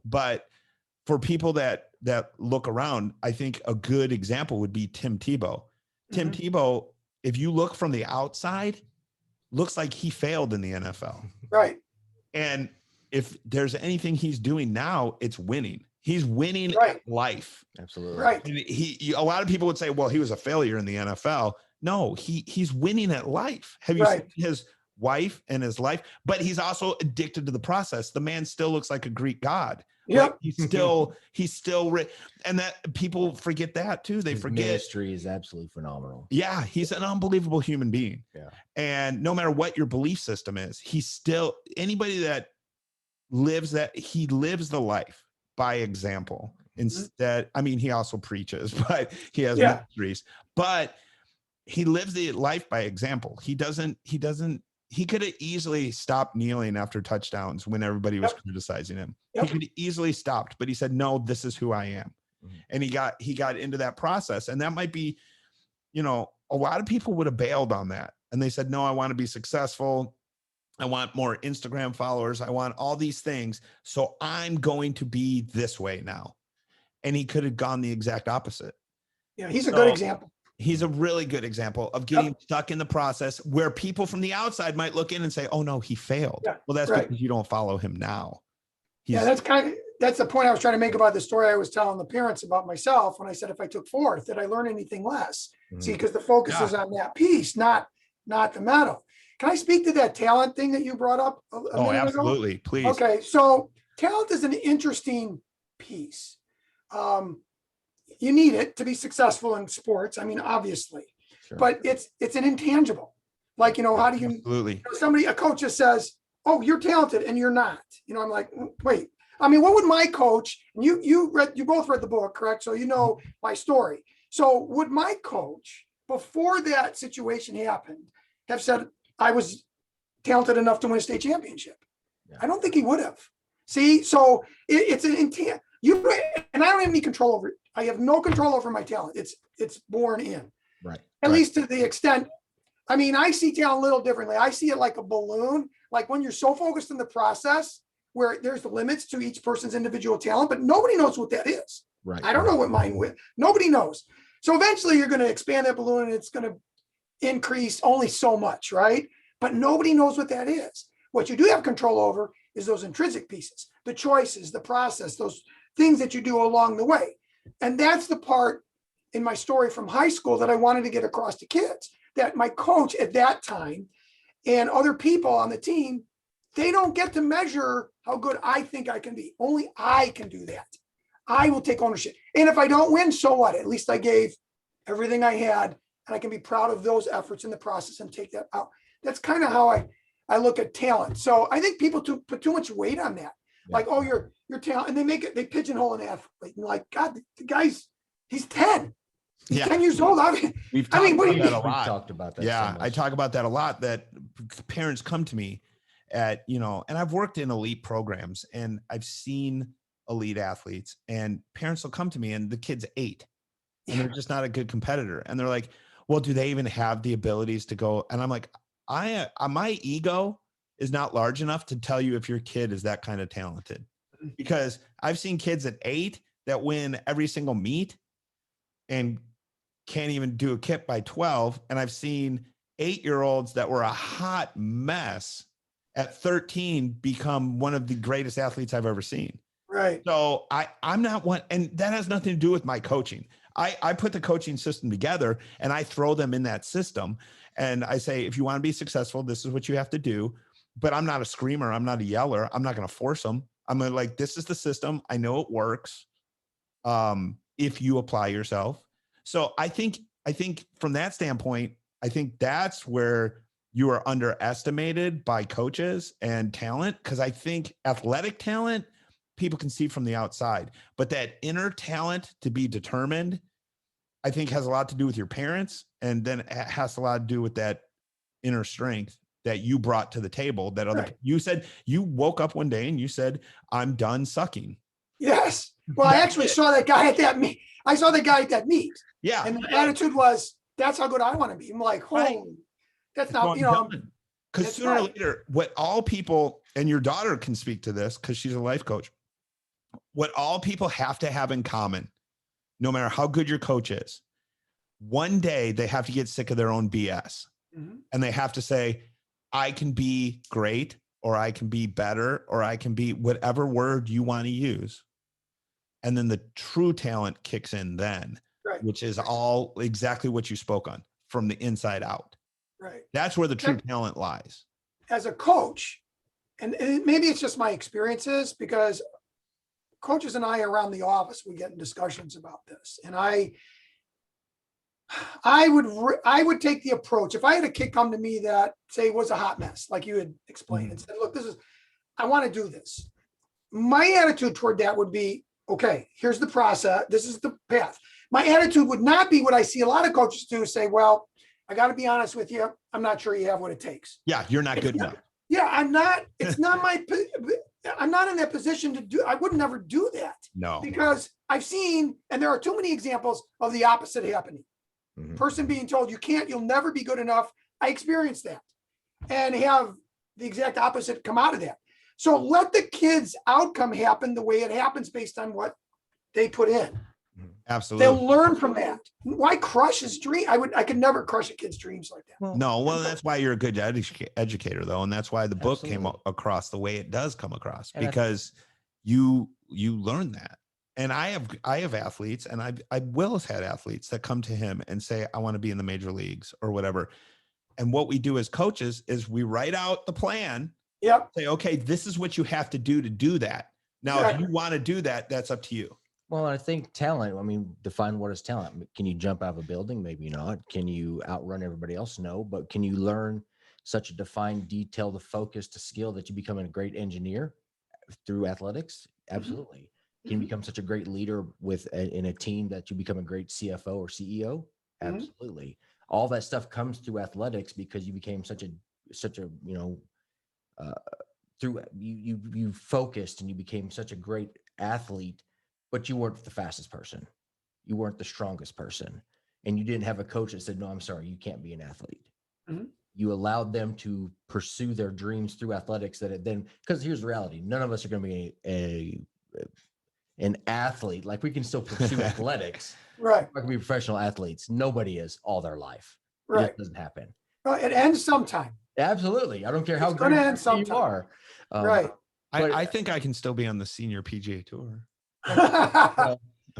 but for people that look around, I think a good example would be Tim Tebow. Tim Tebow, if you look from the outside, looks like he failed in the NFL. Right. And if there's anything he's doing now, it's winning. He's winning life. Absolutely. Right. And a lot of people would say, well, he was a failure in the NFL. No, he's winning at life. Have you seen his wife and his life? But he's also addicted to the process. The man still looks like a Greek god. Yep. Like he's still and that people forget that too. They forget ministry is absolutely phenomenal. Yeah. He's an unbelievable human being. Yeah. And no matter what your belief system is, he's still anybody that lives the life by example. Instead, I mean, he also preaches, but he has ministries, but he lives the life by example. He could have easily stopped kneeling after touchdowns when everybody was criticizing him. He could have easily stopped, but he said, no, this is who I am. And he got into that process. And that might be, a lot of people would have bailed on that. And they said, no, I want to be successful. I want more Instagram followers. I want all these things. So I'm going to be this way now. And he could have gone the exact opposite. Yeah, he's a good example. He's a really good example of getting stuck in the process where people from the outside might look in and say, oh no, he failed. Yeah, well, that's because you don't follow him now. That's the point I was trying to make about the story I was telling the parents about myself when I said, if I took fourth, did I learn anything less? See, because the focus is on that piece, not the medal. Can I speak to that talent thing that you brought up a minute absolutely. ago? Please. Okay. So talent is an interesting piece. You need it to be successful in sports. I mean, obviously, but it's an intangible. Like, how do you, Absolutely. a coach just says, oh, you're talented and you're not, I'm like, wait, I mean, what would my coach, and you both read the book, correct? So, my story. So would my coach, before that situation happened, have said I was talented enough to win a state championship? Yeah. I don't think he would have. See, so it's an intent. And I don't have any control over it. I have no control over my talent. It's born in. Right. At least to the extent. I mean, I see talent a little differently. I see it like a balloon, like when you're so focused in the process where there's the limits to each person's individual talent, but nobody knows what that is. Right. I don't know what mine with. Nobody knows. So eventually you're going to expand that balloon and it's going to increase only so much, right? But nobody knows what that is. What you do have control over is those intrinsic pieces, the choices, the process, those things that you do along the way. And that's the part in my story from high school that I wanted to get across to kids, that my coach at that time and other people on the team, they don't get to measure how good I think I can be. Only I can do that. I will take ownership. And if I don't win, so what? At least I gave everything I had, and I can be proud of those efforts in the process and take that out. That's kind of how I look at talent. So I think people put too much weight on that. Yeah. Like, oh, your talent, and they pigeonhole an athlete, and like, God, the guy's, he's 10. He's 10 years old. We've talked about that. Yeah, so I talk about that a lot, that parents come to me at, and I've worked in elite programs and I've seen elite athletes, and parents will come to me and the kid's 8 and they're just not a good competitor. And they're like, well, do they even have the abilities to go? And I'm like, my ego is not large enough to tell you if your kid is that kind of talented, because I've seen kids at 8 that win every single meet and can't even do a kip by 12. And I've seen 8-year-olds that were a hot mess at 13 become one of the greatest athletes I've ever seen. Right. So I'm not one, and that has nothing to do with my coaching. I put the coaching system together and I throw them in that system. And I say, if you want to be successful, this is what you have to do. But I'm not a screamer. I'm not a yeller. I'm not going to force them. I'm like, this is the system. I know it works. If you apply yourself. So I think from that standpoint, I think that's where you are underestimated by coaches and talent. Cause I think athletic talent, people can see from the outside, but that inner talent to be determined, I think has a lot to do with your parents. And then it has a lot to do with that inner strength that you brought to the table, that other, you said you woke up one day and you said, I'm done sucking. Yes. Well, I actually saw that guy at that meet. I saw the guy at that meet. Yeah. And the attitude was, that's how good I want to be. I'm like, holy, that's not, because sooner or later, what all people, and your daughter can speak to this because she's a life coach, what all people have to have in common, no matter how good your coach is, one day they have to get sick of their own BS. Mm-hmm. And they have to say, I can be great, or I can be better, or I can be whatever word you want to use. And then the true talent kicks in then, right, which is all exactly what you spoke on, from the inside out. Right. That's where the true talent lies. As a coach, and maybe it's just my experiences, because coaches and I around the office, we get in discussions about this. And I would take the approach, if I had a kid come to me that, say, was a hot mess, like you had explained, and said, look, I want to do this. My attitude toward that would be, okay, here's the process. This is the path. My attitude would not be what I see a lot of coaches do, say, well, I got to be honest with you, I'm not sure you have what it takes. Yeah, you're not good enough. Yeah, I'm not in that position to do, I would never do that. No. Because I've seen, and there are too many examples of the opposite happening. Mm-hmm. Person being told, you'll never be good enough. I experienced that, and have the exact opposite come out of that. So let the kid's outcome happen the way it happens based on what they put in. Absolutely. They'll learn from that. Why crush his dream? I could never crush a kid's dreams like that. Well, that's why you're a good educator, though. And that's why the book came across the way it does come across, because you learn that. And I have athletes, and I will have had athletes that come to him and say, I want to be in the major leagues or whatever. And what we do as coaches is we write out the plan. Yep. Say, okay, this is what you have to do that. Now, if you want to do that, that's up to you. Well, I think talent, I mean, define what is talent. Can you jump out of a building? Maybe not. Can you outrun everybody else? No. But can you learn such a defined detail, the focus, the skill that you become a great engineer through athletics? Absolutely. Can you become such a great leader in a team that you become a great CFO or CEO? Absolutely. All that stuff comes through athletics because you became such a through you focused and you became such a great athlete, but you weren't the fastest person. You weren't the strongest person. And you didn't have a coach that said, no, I'm sorry, you can't be an athlete. You allowed them to pursue their dreams through athletics because here's the reality. None of us are going to be an athlete. Like we can still pursue athletics. Right. We can be professional athletes. Nobody is all their life. Right. It just doesn't happen. Well, it ends sometime. Absolutely. I don't care how great you are. Right. I think I can still be on the senior PGA tour.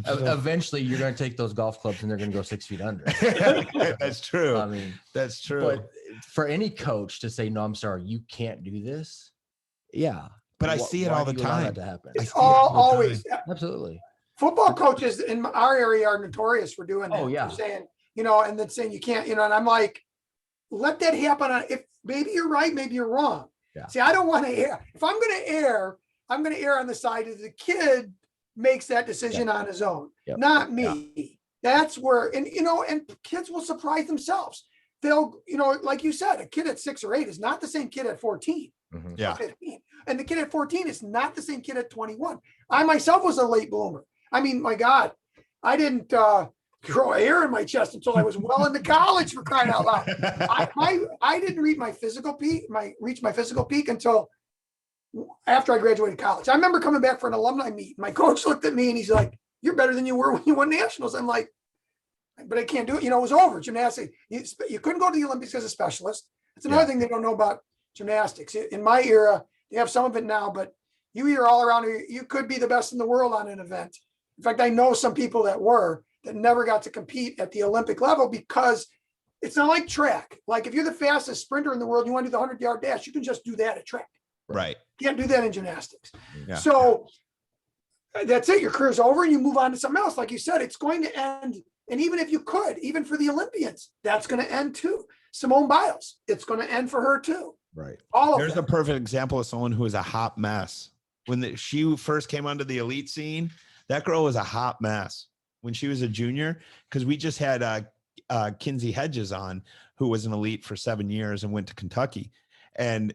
Eventually, you're going to take those golf clubs and they're going to go 6 feet under. That's true. I mean, that's true. But for any coach to say, no, I'm sorry, you can't do this. Yeah. But I see it all the time. That to happen? It's always. Absolutely. Football coaches in our area are notorious for doing that. Oh, yeah. For saying, and then saying you can't, and I'm like, let that happen. If maybe you're right, maybe you're wrong. Yeah. See, I don't want to err. If I'm going to err, I'm going to err on the side of the kid makes that decision on his own, not me. Yeah. That's where, and kids will surprise themselves. They'll, like you said, a kid at 6 or 8 is not the same kid at 14. Yeah. 15. And the kid at 14 is not the same kid at 21. I myself was a late bloomer. I mean, my God, I didn't grow hair in my chest until I was well into college, for crying out loud. I didn't reach my physical peak until after I graduated college. I remember coming back for an alumni meet. My coach looked at me and he's like, "You're better than you were when you won nationals." I'm like, "But I can't do it." It was over. Gymnastics. You couldn't go to the Olympics as a specialist. That's another thing they don't know about gymnastics. In my era, they have some of it now, but you either all around, you could be the best in the world on an event. In fact, I know some people that never got to compete at the Olympic level because it's not like track. Like if you're the fastest sprinter in the world, you want to do the 100-yard dash, you can just do that at track. Right. You can't do that in gymnastics. Yeah. So that's it. Your career's over and you move on to something else. Like you said, it's going to end. And even if you could, even for the Olympians, that's going to end too. Simone Biles, it's going to end for her too. Right. There's a perfect example of someone who is a hot mess. When she first came onto the elite scene, that girl was a hot mess when she was a junior, because we just had Kinsey Hedges on, who was an elite for 7 years and went to Kentucky. And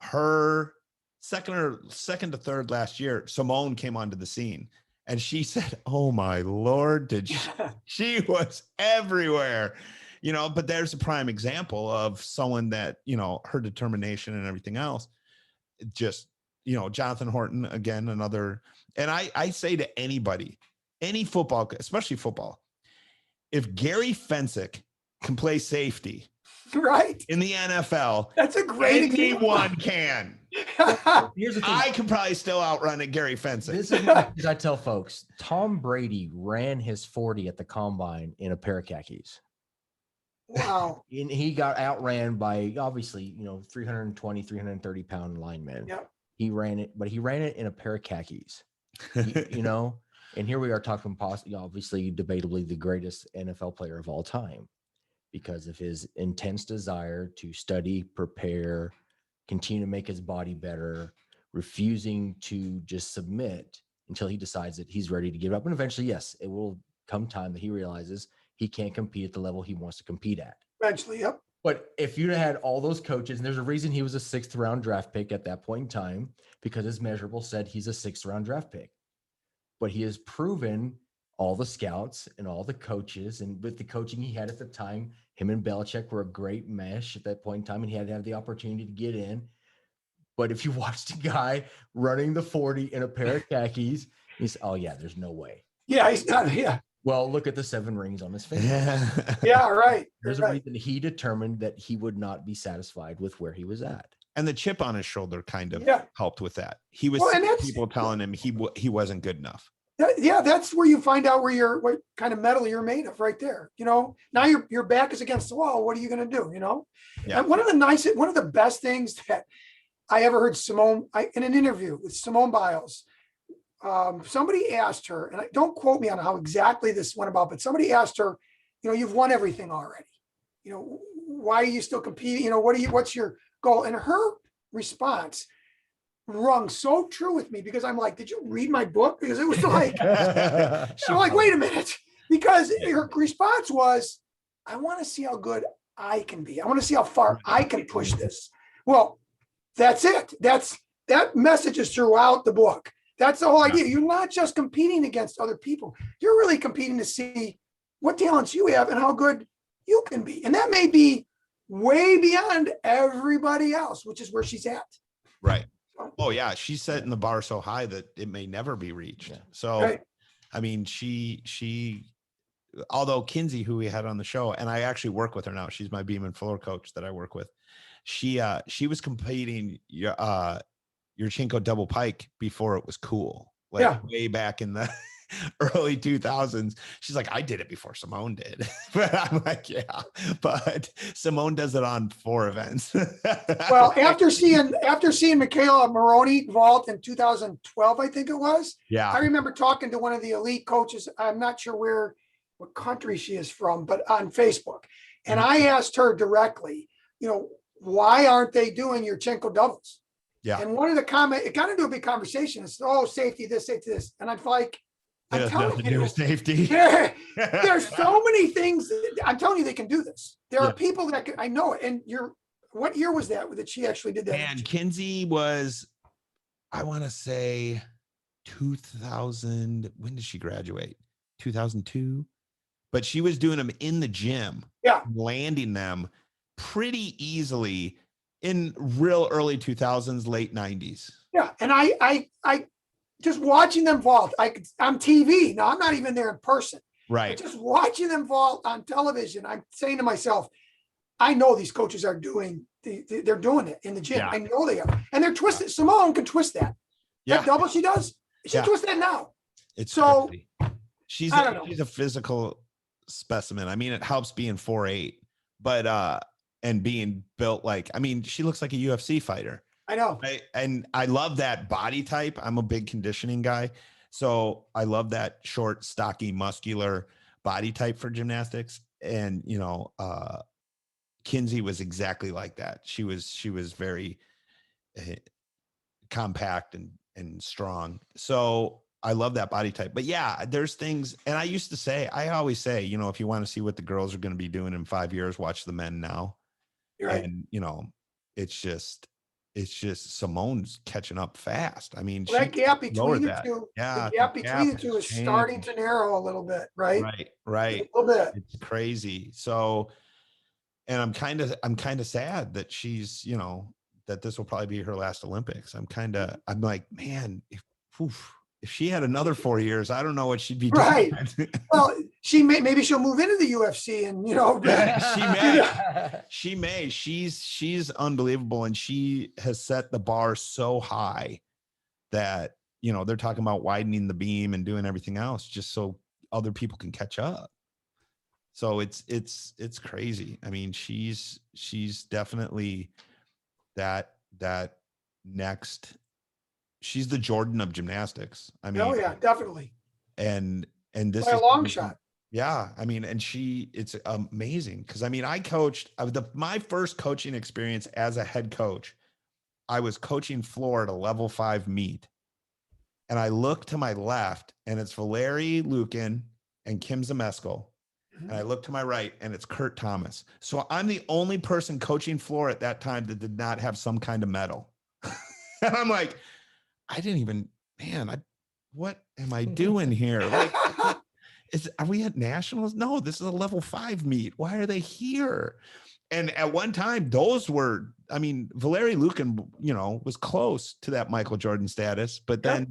her second to third last year, Simone came onto the scene and she said, "Oh my Lord, she was everywhere." But there's a prime example of someone that, her determination and everything else, just, Jonathan Horton, again, another. And I say to anybody, any football, especially football, if Gary Fensick can play safety right in the NFL, that's a great anyone can. Here's the thing. I could probably still outrun it, Gary Fensick. This is what I tell folks. Tom Brady ran his 40 at the combine in a pair of khakis. Wow. And he got outran by obviously, 320, 330 pound linemen. Yep. He ran it in a pair of khakis, and here we are talking obviously debatably the greatest NFL player of all time because of his intense desire to study, prepare, continue to make his body better, refusing to just submit until he decides that he's ready to give up. And eventually, yes, it will come time that he realizes he can't compete at the level he wants to compete at. Eventually, yep. But if you'd had all those coaches, and there's a reason he was a 6th round draft pick at that point in time, because his measurable said he's a 6th round draft pick. But he has proven all the scouts and all the coaches, and with the coaching he had at the time, him and Belichick were a great mesh at that point in time, and he had to have the opportunity to get in. But if you watched a guy running the 40 in a pair of khakis, he's, oh yeah, there's no way. Yeah, he's not. Yeah. Well, look at the 7 rings on his finger. Yeah, right. There's a reason he determined that he would not be satisfied with where he was at. And the chip on his shoulder kind of helped with that. He was people telling him he wasn't good enough. Yeah, that's where you find out what kind of metal you're made of right there. Now your back is against the wall. What are you going to do? Yeah. And one of the best things that I ever heard in an interview with Simone Biles, somebody asked her, and don't quote me on how exactly this went about, but somebody asked her, you've won everything already. Why are you still competing? What's your goal? And her response rung so true with me, because I'm like, did you read my book? Because it was like, so like, wait a minute, because her response was, I want to see how good I can be. I want to see how far I can push this. Well, that's it. That message is throughout the book. That's the whole idea. You're not just competing against other people. You're really competing to see what talents you have and how good you can be. And that may be way beyond everybody else, which is where she's at. Right. Oh yeah. She's setting the bar so high that it may never be reached. So, right. I mean, she, although Kinsey, who we had on the show, and I actually work with her now, she's my beam and floor coach that I work with. She was competing Yurchenko double pike before it was cool, way back in the early 2000s. She's like, I did it before Simone did. But I'm like, yeah, but Simone does it on 4 events. Well, after seeing Michaela Maroney vault in 2012, I think it was. Yeah. I remember talking to one of the elite coaches. I'm not sure what country she is from, but on Facebook. And I asked her directly, why aren't they doing Yurchenko doubles? Yeah. And one of the comments, it got into a big conversation. It's, safety, safety, this. And I'm like, I'm telling you, safety. There's so many things. I'm telling you, they can do this. There are people that I know it. And what year was that she actually did that? And Kinsey was, I want to say 2000. When did she graduate? 2002. But she was doing them in the gym. Yeah. Landing them pretty easily in real early 2000s, late 90s. Yeah. And I just watching them vault, on TV. Now, I'm not even there in person. Right. But just watching them vault on television, I'm saying to myself, I know these coaches are doing, they're doing it in the gym. Yeah. I know they are. And they're twisted. Yeah. Simone can twist that. Yeah. That double she does, she twists that now. It's so crazy. She's a physical specimen. I mean, it helps being 4'8", but and being built she looks like a UFC fighter. I know. And I love that body type. I'm a big conditioning guy. So I love that short, stocky, muscular body type for gymnastics. And, Kinsey was exactly like that. She was very compact and strong. So I love that body type. But yeah, there's things. And I always say, if you want to see what the girls are going to be doing in 5 years, watch the men now. Right. And, it's just Simone's catching up fast. I mean, that gap between the two, the gap between the two is starting to narrow a little bit, right? Right. A little bit. It's crazy. So, and I'm kind of sad that she's, that this will probably be her last Olympics. I'm like, man, if she had another 4 years, I don't know what she'd be doing. Right. Well, maybe she'll move into the UFC and, she may, she's unbelievable. And she has set the bar so high that, they're talking about widening the beam and doing everything else just so other people can catch up. So it's crazy. I mean, she's definitely that next. She's the Jordan of gymnastics. I mean, oh yeah, definitely. And this by is a long shot. Yeah. I mean, and it's amazing. Cause I mean, I coached my first coaching experience as a head coach. I was coaching floor at a level 5 meet. And I look to my left and it's Valerie Lukin and Kim Zameskel. And I look to my right and it's Kurt Thomas. So I'm the only person coaching floor at that time that did not have some kind of medal. And I'm like, I didn't even, what am I doing here? Are we at nationals? No, this is a level 5 meet. Why are they here? And at one time, Valerie Lukin, was close to that Michael Jordan status, but then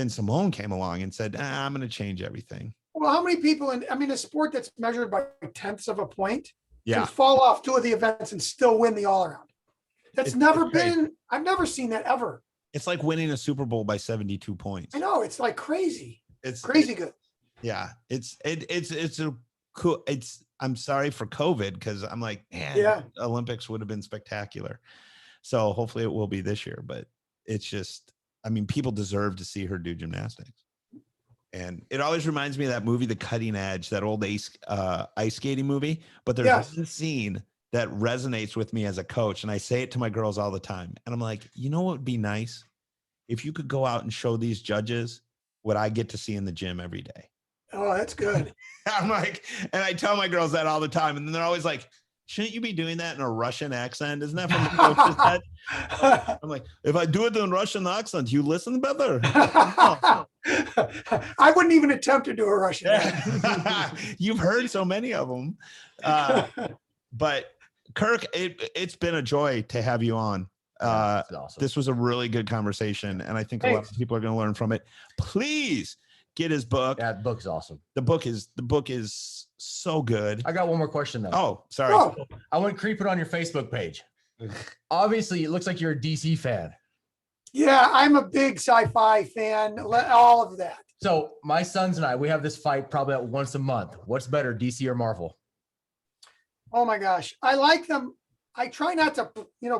Simone came along and said, I'm going to change everything. Well, how many people a sport that's measured by tenths of a point can fall off 2 of the events and still win the all around? I've never seen that ever. It's like winning a Super Bowl by 72 points. I know, it's like crazy. It's crazy good. Yeah, it's a cool. I'm sorry for COVID because I'm like, man, Olympics would have been spectacular. So hopefully it will be this year. But it's just, I mean, people deserve to see her do gymnastics. And it always reminds me of that movie, The Cutting Edge, that old ice skating movie. But there's one scene that resonates with me as a coach. And I say it to my girls all the time. And I'm like, you know what would be nice? If you could go out and show these judges what I get to see in the gym every day. Oh, that's good. I'm like, and I tell my girls that all the time. And then they're always like, shouldn't you be doing that in a Russian accent? Isn't that from the coach's head? I'm like, if I do it in Russian accent, you listen better. I wouldn't even attempt to do a Russian accent. You've heard so many of them. But Kirk, it's been a joy to have you on. Awesome. This was a really good conversation, and I think a lot of people are going to learn from it. Please get his book. Yeah, the book's awesome. The book is so good. I got one more question though. Oh, sorry. Oh. I want to creep it on your Facebook page. Obviously, it looks like you're a DC fan. Yeah, I'm a big sci-fi fan. All of that. So my sons and I, we have this fight probably about once a month. What's better, DC or Marvel? Oh my gosh, I like them. I try not to,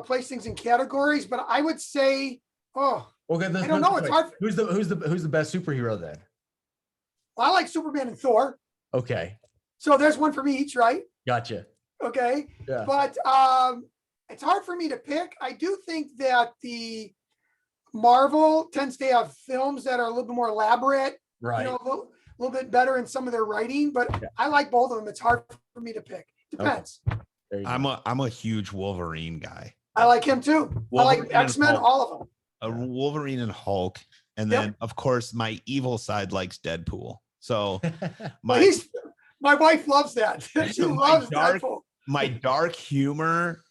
place things in categories, but I would say, Okay, I don't know. It's hard. Who's the best superhero then? Well, I like Superman and Thor. Okay, So there's one from each, right? gotcha. Okay. Yeah. But it's hard for me to pick. I do think that the Marvel tends to have films that are a little bit more elaborate, Right. a little bit better in some of their writing, but I like both of them. It's hard for me to pick. Depends. There you go. I'm a huge Wolverine guy. I like him too. I Wolverine like and X-Men, Hulk. all of them. A Wolverine and Hulk, and Yep. then of course my evil side likes Deadpool. So Well, my wife loves that. She loves dark- Deadpool. my dark humor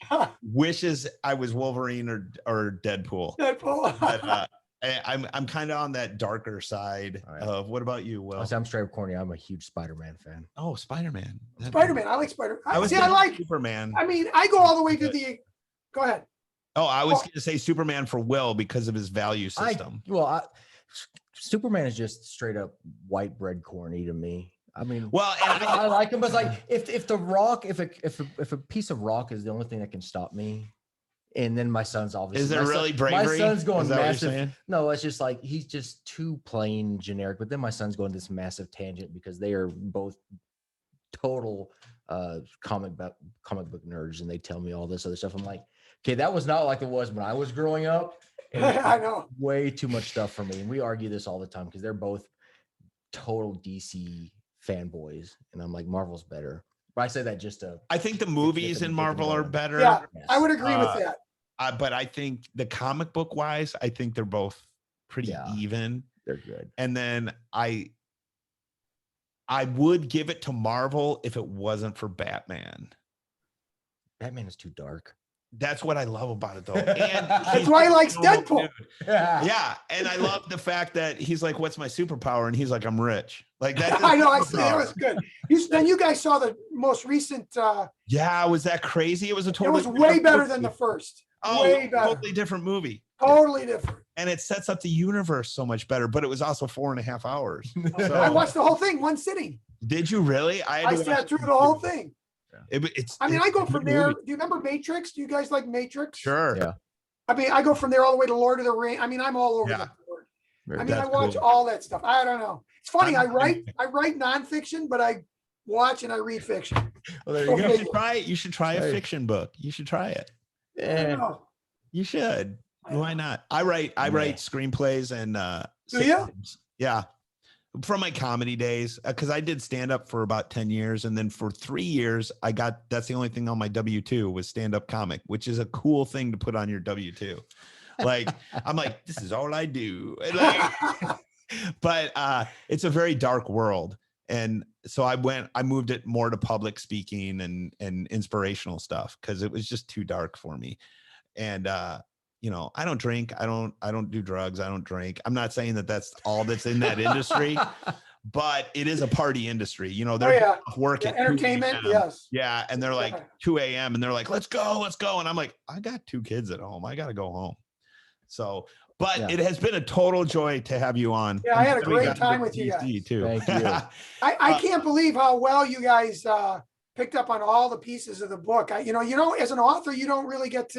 wishes I was Wolverine or Deadpool. Deadpool. But, I'm kind of on that darker side All right. of. What about you, Will? I'm straight up corny. I'm a huge Spider-Man fan. Oh, Spider-Man. Spider-Man. I like Spider-Man. I was I thinking like. Superman. I mean, I go all the way to the. Go ahead. Oh, I was going to say Superman for Will because of his value system. Superman is just straight up white bread corny to me. I mean, Well, and I like him, but it's like if the rock, if a piece of rock is the only thing that can stop me, and then my son's obviously is there my really son, bravery? My son's going Is that what you're massive. saying? No, it's just like he's just too plain generic. But then my son's going this massive tangent because they are both total comic book nerds, and they tell me all this other stuff. I'm like, okay, that was not like it was when I was growing up. And I know. way too much stuff for me, and we argue this all the time because they're both total DC fanboys, and I'm like, Marvel's better. But I say that just to. I think the movies in Marvel are better. Yeah, Yes. I would agree with that. But I think the comic book wise, I think they're both pretty even. They're good. And then I would give it to Marvel if it wasn't for Batman. Batman is too dark. That's what I love about it, though. And That's why he likes Deadpool. Yeah, and I love the fact that he's like, "What's my superpower?" And he's like, "I'm rich." Like that. I know. I see. That was good. Then you guys saw the most recent. Yeah, was that crazy? It was a It totally. was way better than the first. Oh, way better. totally different movie. Totally different. And it sets up the universe so much better. But it was also 4.5 hours. So, I watched the whole thing one sitting. did you really? I sat through the whole thing. I go from there. movie. Do you remember Matrix? Do you guys like Matrix? Sure. Yeah. I mean, I go from there all the way to Lord of the Rings. I mean, I'm all over the board. I mean, I watch all that stuff. I don't know. It's funny. I write nonfiction, but I watch and I read fiction. Well, there You you go. should try it. You should try a fiction book. You should try it. I don't know. You should. Why not? I write screenplays and Do you? sitcoms. Yeah. From my comedy days, because I did stand up for about 10 years. And then for 3 years, that's the only thing on my W-2 was stand up comic, which is a cool thing to put on your W-2. Like, I'm like, this is all I do. But it's a very dark world. And so I moved it more to public speaking and inspirational stuff because it was just too dark for me. And, I don't drink. I don't do drugs. I don't drink. I'm not saying that that's all that's in that industry, but it is a party industry. They're working entertainment. Yes. Yeah. And they're like 2 a.m. and they're like, let's go. And I'm like, I got 2 kids at home. I got to go home. So, but it has been a total joy to have you on. Yeah. I had a great time with you guys. Too. Thank you. I can't believe how well you guys picked up on all the pieces of the book. As an author, you don't really get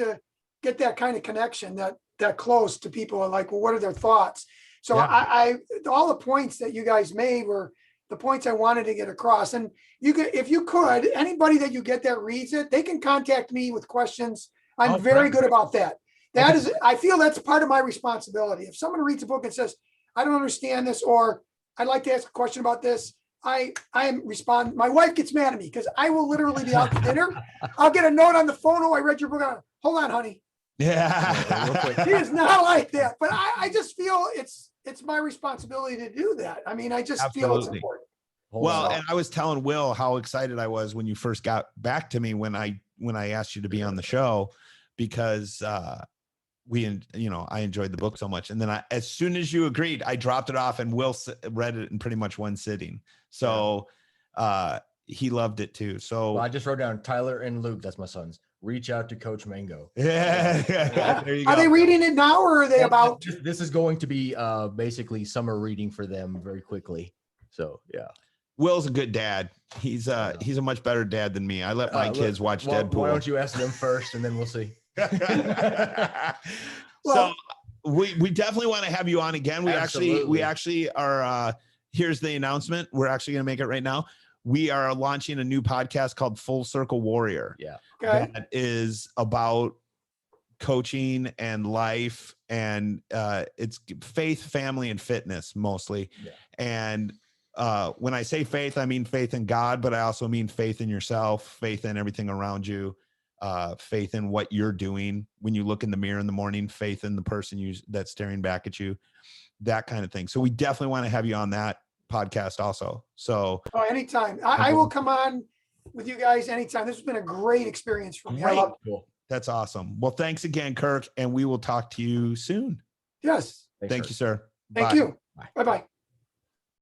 that kind of connection that that close to people and like, well, what are their thoughts? So Yeah. I all the points that you guys made were the points I wanted to get across. And you could, if you could, anybody that you get that reads it, they can contact me with questions. I'm very good about that. That is, I feel that's part of my responsibility. If someone reads a book and says, I don't understand this, or I'd like to ask a question about this, I am respond. My wife gets mad at me because I will literally be out to dinner. I'll get a note on the phone. Oh, I read your book. Hold on, honey. Yeah. He is not like that. But I just feel it's my responsibility to do that. I mean, I just feel it's important. Well, and I was telling Will how excited I was when you first got back to me when I asked you to be on the show, because I enjoyed the book so much. And then as soon as you agreed, I dropped it off and Will read it in pretty much one sitting. So he loved it too. So I just wrote down Tyler and Luke, that's my sons, reach out to Coach Mango. Yeah. There you go. Are they reading it now, or are they about? This is going to be basically summer reading for them very quickly. So yeah. Will's a good dad. He's a much better dad than me. I let my kids watch Deadpool. Why don't you ask them first and then we'll see. So we definitely want to have you on again. We actually are here's the announcement. We're actually going to make it right now. We are launching a new podcast called Full Circle Warrior. Yeah. Okay. That is about coaching and life, and it's faith, family, and fitness mostly. Yeah. And when I say faith, I mean faith in God, but I also mean faith in yourself, faith in everything around you, faith in what you're doing when you look in the mirror in the morning, faith in the person that's staring back at you, that kind of thing. So we definitely want to have you on that podcast also. So anytime. I will come on with you guys anytime. This has been a great experience for me. I love it. Cool. That's awesome. Well, thanks again, Kirk, and we will talk to you soon. Yes. Thank you, sir. Thank you. Bye-bye.